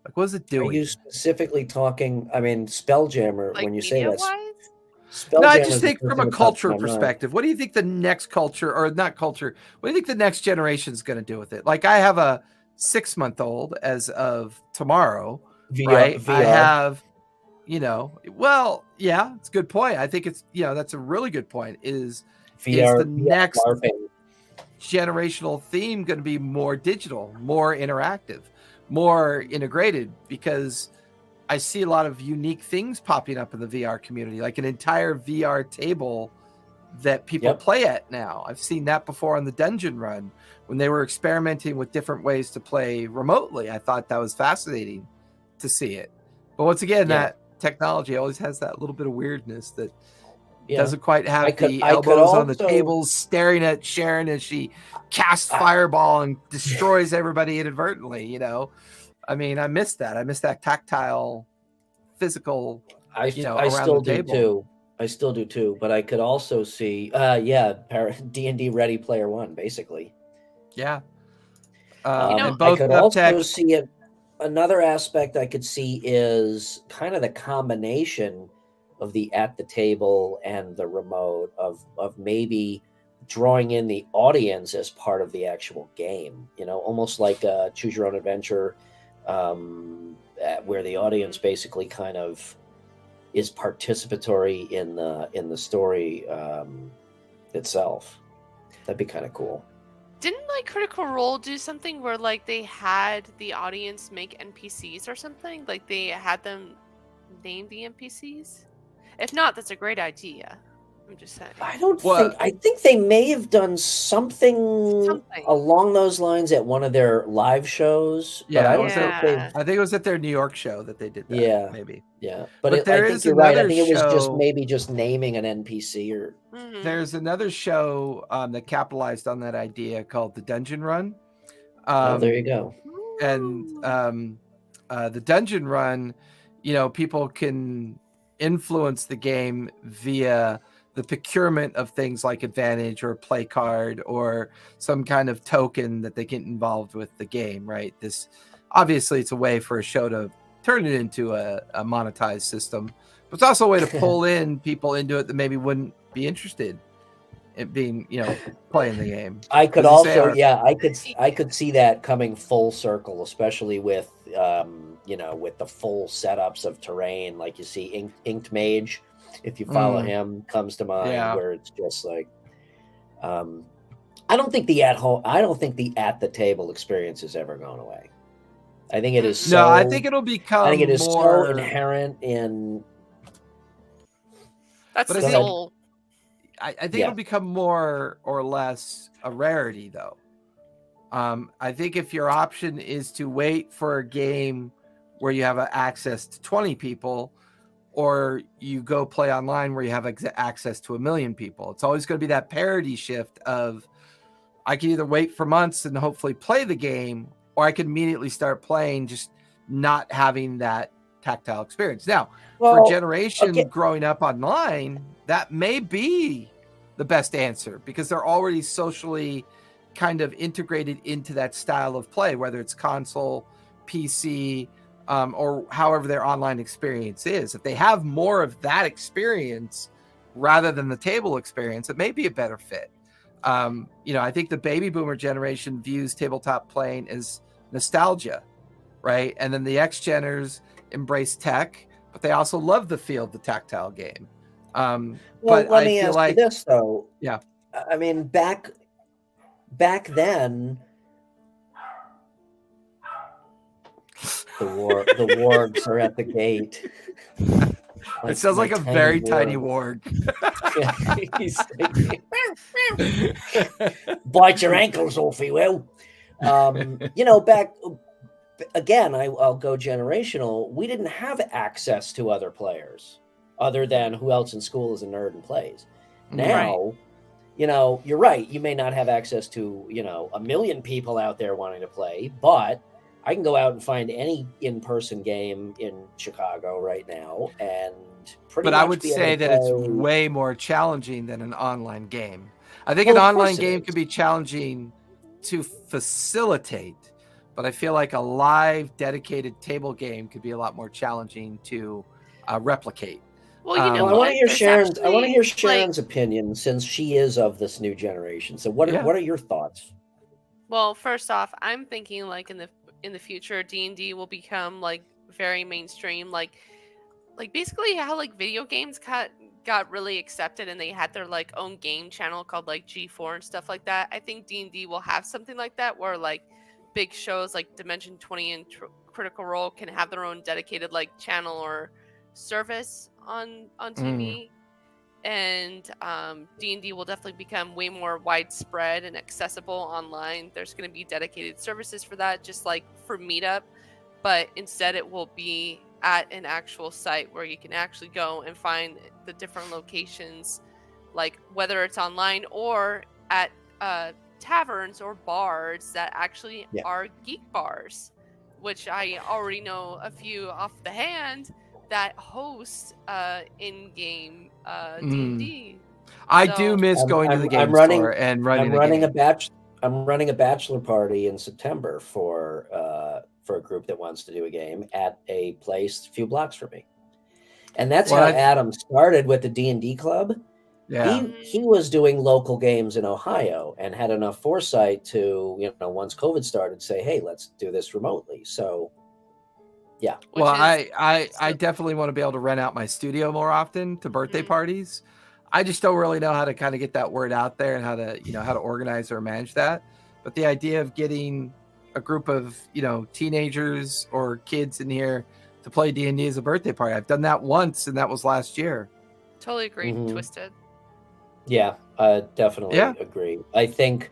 Like, what is it doing? Are you specifically talking, I mean, Spelljammer, Like when you say that? media-wise? No, I just think from a culture perspective, what do you think the next culture, or not culture, what do you think the next generation is going to do with it? Like I have a 6-month-old as of tomorrow. Right. VR. I have, well, yeah, it's a good point. I think it's, that's a really good point is the next LARPing. generational theme going to be more digital, more interactive, more integrated? Because I see a lot of unique things popping up in the VR community, like an entire VR table that people play at now. I've seen that before on the Dungeon Run when they were experimenting with different ways to play remotely. I thought that was fascinating to see it. But once again, that technology always has that little bit of weirdness that doesn't quite have the elbows on the tables staring at Sharon as she casts fireball and destroys everybody inadvertently, I mean, I miss that. I miss that tactile, physical, I around still the table. do too. I still do too, but I could also see D&D Ready Player One, basically. Yeah. And I could also see it. Another aspect I could see is kind of the combination of the at the table and the remote of maybe drawing in the audience as part of the actual game, almost like a choose your own adventure, where the audience basically kind of is participatory in the story itself. That'd be kind of cool. Didn't Critical Role do something where they had the audience make NPCs or something? Like they had them name the NPCs? If not, that's a great idea. I'm just saying. I think they may have done something along those lines at one of their live shows. Yeah, but I don't think I think it was at their New York show that they did that. Yeah, maybe. Yeah, but I think you're right. I think it was just naming an NPC or. Mm-hmm. There's another show that capitalized on that idea called the Dungeon Run. There you go. And the Dungeon Run, people can influence the game via the procurement of things like advantage or a play card or some kind of token that they get involved with the game, right? This obviously it's a way for a show to turn it into a monetized system, but it's also a way to pull in people into it that maybe wouldn't be interested in being, playing the game. I could also, I could see that coming full circle, especially with, with the full setups of terrain, like you see Inked Mage. If you follow him, comes to mind, where it's just like, I don't think the at the table experience is ever going away. I think it is. No, I think it'll become. I think it is more so inherent in. That's the soul. I think it'll become more or less a rarity, though. I think if your option is to wait for a game where you have access to 20 people, or you go play online where you have access to 1 million people, it's always going to be that parity shift of I can either wait for months and hopefully play the game, or I can immediately start playing, just not having that tactile experience. Now, for a generation growing up online, that may be the best answer because they're already socially kind of integrated into that style of play, whether it's console, PC, or however their online experience is. If they have more of that experience rather than the table experience, it may be a better fit. I think the baby boomer generation views tabletop playing as nostalgia, right? And then the X-Geners embrace tech, but they also love the feel of the tactile game. But let me ask you this, though. Yeah. I mean, back then, the wargs are at the gate. It sounds like a very tiny warg. Bite your ankles off, he will. again, I'll go generational. We didn't have access to other players other than who else in school is a nerd and plays. Now, you're right. You may not have access to, a million people out there wanting to play, but I can go out and find any in-person game in Chicago right now and pretty But much I would be able say to that it's play. way more challenging than an online game. I think Well, an of course online it game is. can be challenging to facilitate, but I feel like a live dedicated table game could be a lot more challenging to replicate. Well, you know Well, I want to what? hear There's Sharon's. I want to actually hear like, Sharon's opinion since she is of this new generation. So, what Yeah. are your thoughts? well, first off, I'm thinking like in the future, D&D will become like very mainstream, like basically how like video games got really accepted and they had their like own game channel called like G4 and stuff like that. I think D&D will have something like that where like big shows like Dimension 20 and Critical Role can have their own dedicated like channel or service on TV. And D&D will definitely become way more widespread and accessible online. There's going to be dedicated services for that, just like for Meetup, but instead it will be at an actual site where you can actually go and find the different locations, like whether it's online or at taverns or bars that actually are geek bars, which I already know a few off the hand that host in-game D&D. I do miss going to the game store and running a game. I'm running a bachelor party in September for a group that wants to do a game at a place a few blocks from me, and that's how Adam started with the D&D club. Yeah, he was doing local games in Ohio and had enough foresight to once COVID started say, hey, let's do this remotely. So yeah. Well, I definitely want to be able to rent out my studio more often to birthday parties. I just don't really know how to kind of get that word out there and how to organize or manage that. But the idea of getting a group of, teenagers or kids in here to play D&D as a birthday party. I've done that once, and that was last year. Totally agreed. Twisted. Yeah, definitely agree. I think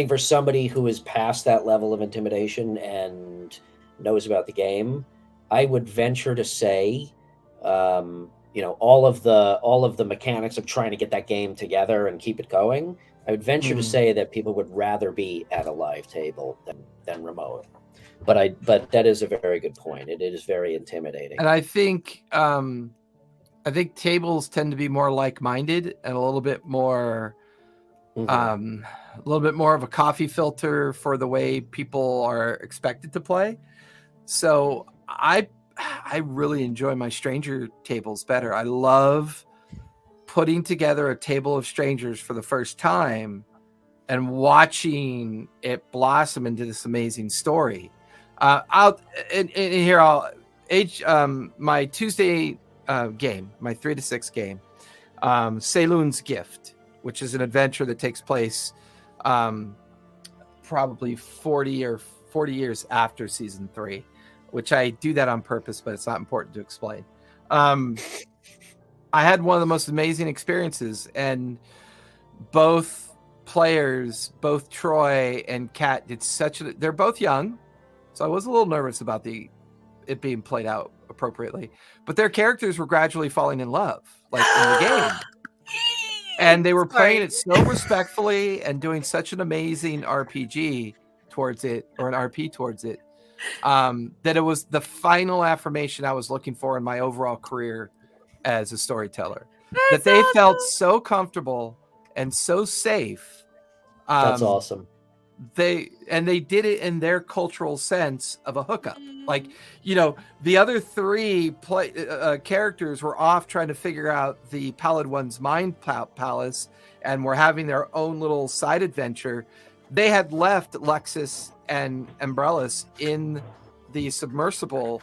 for somebody who is past that level of intimidation and knows about the game, I would venture to say, all of the mechanics of trying to get that game together and keep it going. I would venture to say that people would rather be at a live table than remote. But that is a very good point. It is very intimidating. And I think tables tend to be more like-minded and a little bit more of a coffee filter for the way people are expected to play. So I really enjoy my stranger tables better. I love putting together a table of strangers for the first time and watching it blossom into this amazing story. My Tuesday game, my 3 to 6 game, Seilun's Gift, which is an adventure that takes place probably 40 years after season 3, which I do that on purpose, but it's not important to explain. I had one of the most amazing experiences, and both players, both Troy and Kat, they're both young, so I was a little nervous about it being played out appropriately, but their characters were gradually falling in love, like in the game. And they were playing it so respectfully and doing such an amazing RPG towards it, or an RP towards it, that it was the final affirmation I was looking for in my overall career as a storyteller. That they felt so comfortable and so safe. That's awesome. They did it in their cultural sense of a hookup. Like, the other 3 characters were off trying to figure out the Pallid One's mind palace and were having their own little side adventure. They had left Lexus and Umbrellas in the submersible,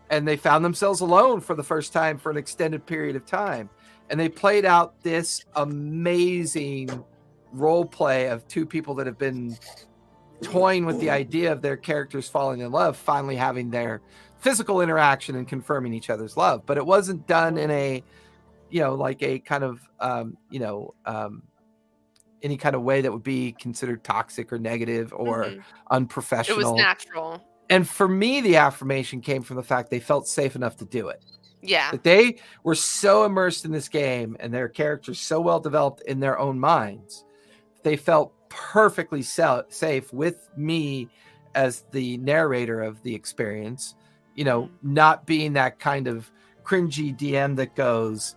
and they found themselves alone for the first time for an extended period of time. And they played out this amazing role play of 2 people that have been toying with the idea of their characters falling in love, finally having their physical interaction and confirming each other's love. But it wasn't done in a, like a kind of, any kind of way that would be considered toxic or negative or unprofessional. It was natural. And for me, the affirmation came from the fact they felt safe enough to do it. Yeah. That they were so immersed in this game and their characters so well developed in their own minds. They felt perfectly safe with me as the narrator of the experience, not being that kind of cringy DM that goes,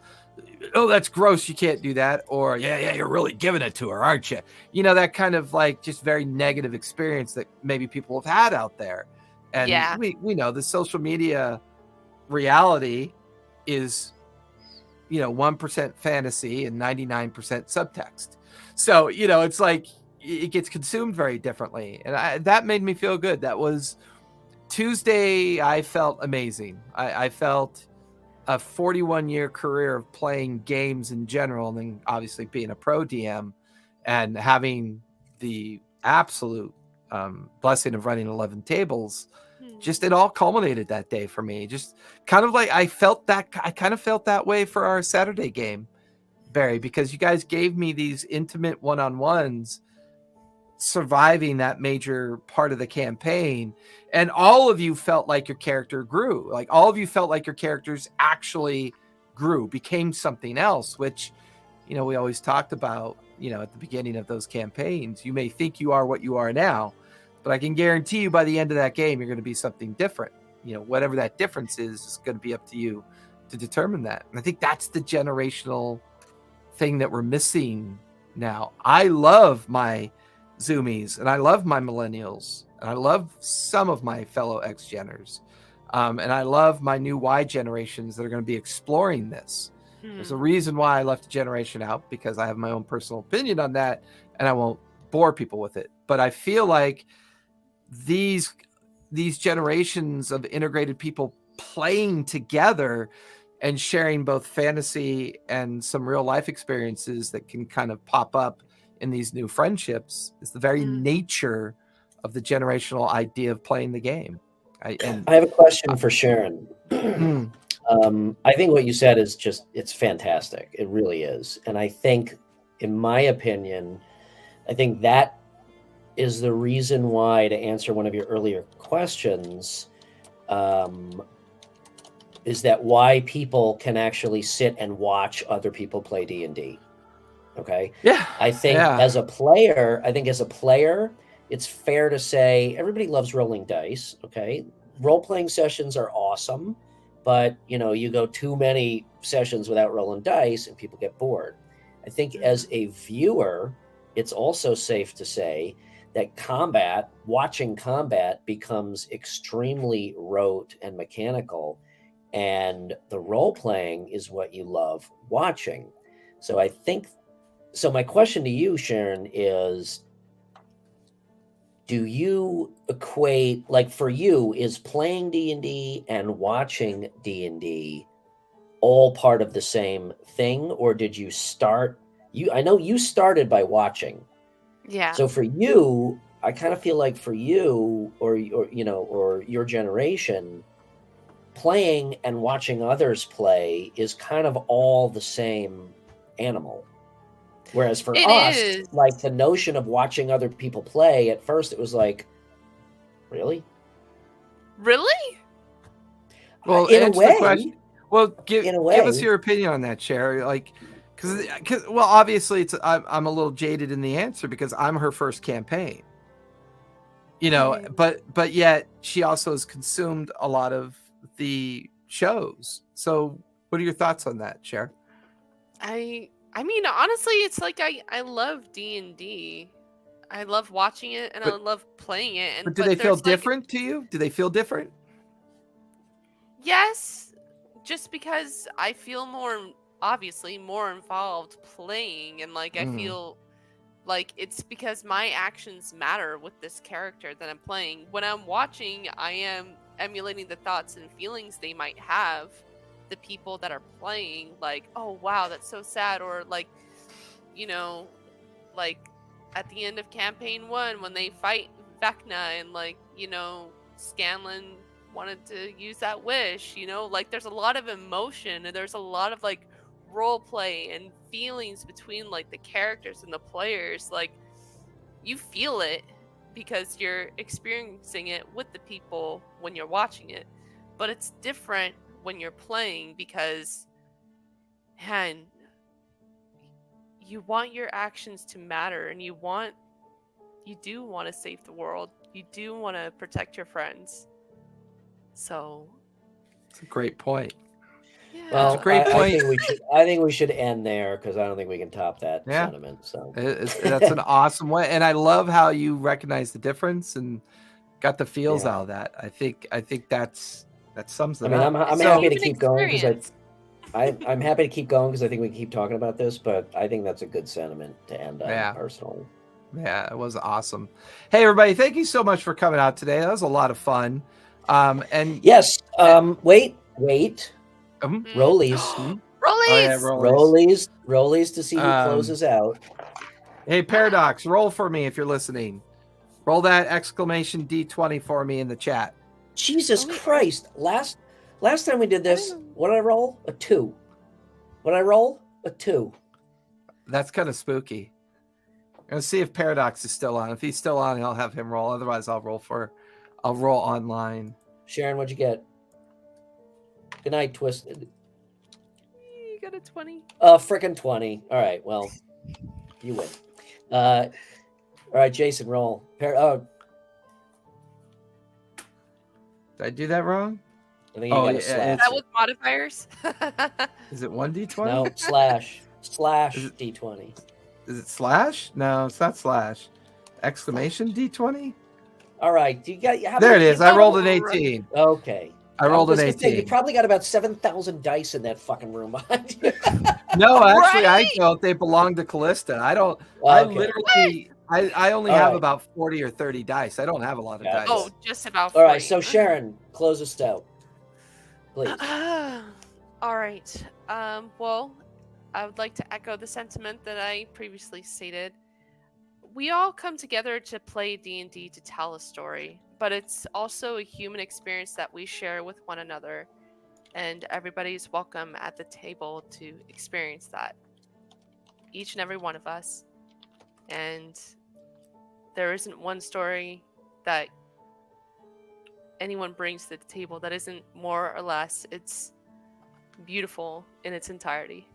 oh, that's gross, you can't do that, or yeah, you're really giving it to her, aren't you? That kind of like just very negative experience that maybe people have had out there. And we know the social media reality is 1% fantasy and 99% subtext. So it's like it gets consumed very differently, and that made me feel good. That was Tuesday. I felt amazing. I felt a 41-year career of playing games in general, and then obviously being a pro DM and having the absolute blessing of running 11 tables. Just it all culminated that day for me. Just kind of like I kind of felt that way for our Saturday game, Barry, because you guys gave me these intimate one-on-ones surviving that major part of the campaign, and all of you felt like your character grew. Like all of you felt like your characters actually grew, became something else, which we always talked about at the beginning of those campaigns. You may think you are what you are now, but I can guarantee you by the end of that game, you're going to be something different. Whatever that difference is going to be up to you to determine that. And I think that's the generational thing that we're missing now. I love my Zoomies and I love my millennials and I love some of my fellow X-Geners. And I love my new Y generations that are going to be exploring this. There's a reason why I left a generation out, because I have my own personal opinion on that and I won't bore people with it. But I feel like these generations of integrated people playing together and sharing both fantasy and some real life experiences that can kind of pop up in these new friendships is the very nature of the generational idea of playing the game. I have a question for Sharon. I think what you said is it's fantastic. It really is. And I think, in my opinion, I think that is the reason why, to answer one of your earlier questions, is that why people can actually sit and watch other people play D&D. Okay? Yeah. I think as a player, it's fair to say everybody loves rolling dice, okay? Role-playing sessions are awesome, but, you go too many sessions without rolling dice and people get bored. I think as a viewer, it's also safe to say that watching combat becomes extremely rote and mechanical, and the role-playing is what you love watching. So my question to you, Sharon, is, do you equate, like for you, is playing D&D and watching D&D all part of the same thing, or did you start, I know you started by watching. Yeah. So for you, I kind of feel like for you or your generation, playing and watching others play is kind of all the same animal. Whereas for us, like the notion of watching other people play, at first it was like, really? Really? Well, in a way. Well, give us your opinion on that, Cher. Like, because obviously I'm a little jaded in the answer because I'm her first campaign. But yet she also has consumed a lot of the shows. So, what are your thoughts on that, Cher? I mean, honestly, it's like I love D&D. I love watching it and I love playing it. But do they feel different to you? Do they feel different? Yes, just because I feel obviously more involved playing, and like I feel like it's because my actions matter with this character that I'm playing. When I'm watching, I am emulating the thoughts and feelings they might have, the people that are playing, like, oh wow, that's so sad, or like, like at the end of campaign 1 when they fight Vecna and like, Scanlan wanted to use that wish, like there's a lot of emotion and there's a lot of like role play and feelings between like the characters and the players. Like you feel it because you're experiencing it with the people when you're watching it, but it's different when you're playing because, man, you want your actions to matter, and you do want to save the world. You do want to protect your friends. So, It's a great point. yeah. Well, That's a great I point. think we should end there because I don't think we can top that sentiment. So That's an awesome way, and I love how you recognize the difference and got the feels out of that. I think that sums it up. I'm happy to keep going because I'm happy to keep going because I think we can keep talking about this, but I think that's a good sentiment to end on personally. Yeah, it was awesome. Hey, everybody, thank you so much for coming out today. That was a lot of fun. And yes, wait. Rollies. Rollies! Oh, yeah, Rollies to see who closes out. Hey, Paradox, roll for me if you're listening. Roll that exclamation D20 for me in the chat. Jesus Christ. Last time we did this, what did I roll? A 2. What did I roll? A 2. That's kind of spooky. I'm going to see if Paradox is still on. If he's still on, I'll have him roll. Otherwise, I'll roll online. Sharon, what'd you get? Good night, Twisted. You got a 20. Frickin' 20. All right, well, you win. All right, Jason, roll. Did I do that wrong? I think you got a slash. That with modifiers? Is it 1d20? No, slash D20. Is it slash? No, it's not slash. Exclamation D20? All right. There it is. I rolled an 18. Okay. I rolled an 18. You probably got about 7,000 dice in that fucking room behind you. No, actually, I don't. They belong to Callista. I don't. I literally. I only have about 40 or 30 dice. I don't have a lot of dice. Oh, just about 40. All right. So Sharon, close us out, please. All right. Well, I would like to echo the sentiment that I previously stated. We all come together to play D&D to tell a story, but it's also a human experience that we share with one another, and everybody's welcome at the table to experience that. Each and every one of us. And there isn't one story that anyone brings to the table that isn't more or less. It's beautiful in its entirety.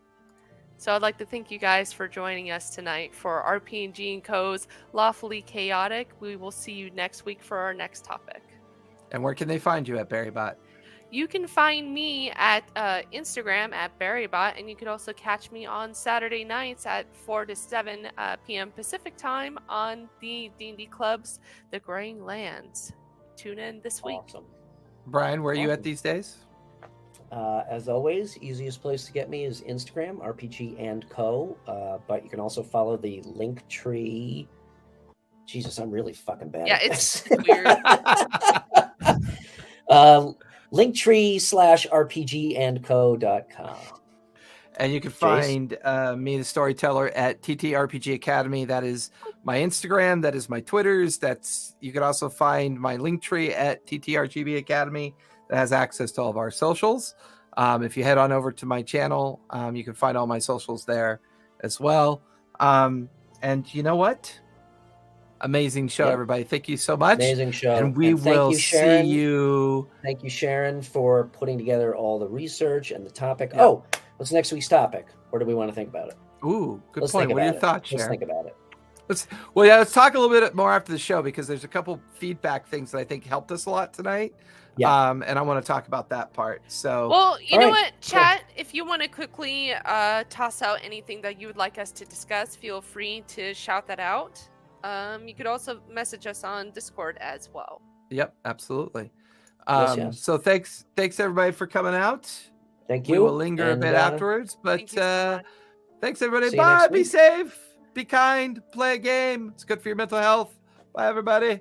So I'd like to thank you guys for joining us tonight for RPG & Co's Lawfully Chaotic. We will see you next week for our next topic. And where can they find you at Barrybot? You can find me at Instagram at Barrybot, and you can also catch me on Saturday nights at 4 to 7 p.m. Pacific time on the D&D Club's The Graying Lands. Tune in this week. Awesome. Brian, where are you at these days? As always, easiest place to get me is Instagram, RPG & Co. But you can also follow the link tree. Jesus, I'm really fucking bad. Yeah, at it's this. weird. Linktree/rpgandco.com. And you can find me, the storyteller, at TTRPG Academy. That is my Instagram. That is my Twitters. You can also find my Linktree at TTRGB Academy. That has access to all of our socials. If you head on over to my channel, you can find all my socials there as well. And you know what? Amazing show, everybody. Thank you so much. Amazing show. And we will see you. Thank you, Sharon, for putting together all the research and the topic. Yeah. Oh, what's next week's topic? Or do we want to think about it? Ooh, good point. What are your thoughts, Sharon? Let's think about it. Let's talk a little bit more after the show, because there's a couple feedback things that I think helped us a lot tonight. Yeah. And I want to talk about that part. So, well, you know what, chat, if you want to quickly toss out anything that you would like us to discuss, feel free to shout that out. You could also message us on Discord as well. Yep, absolutely. Yes. So thanks everybody for coming out. Thank you. We will linger a bit afterwards, but so thanks everybody. See you Bye. next Be week. safe. Be kind. Play a game. It's good for your mental health. Bye, everybody.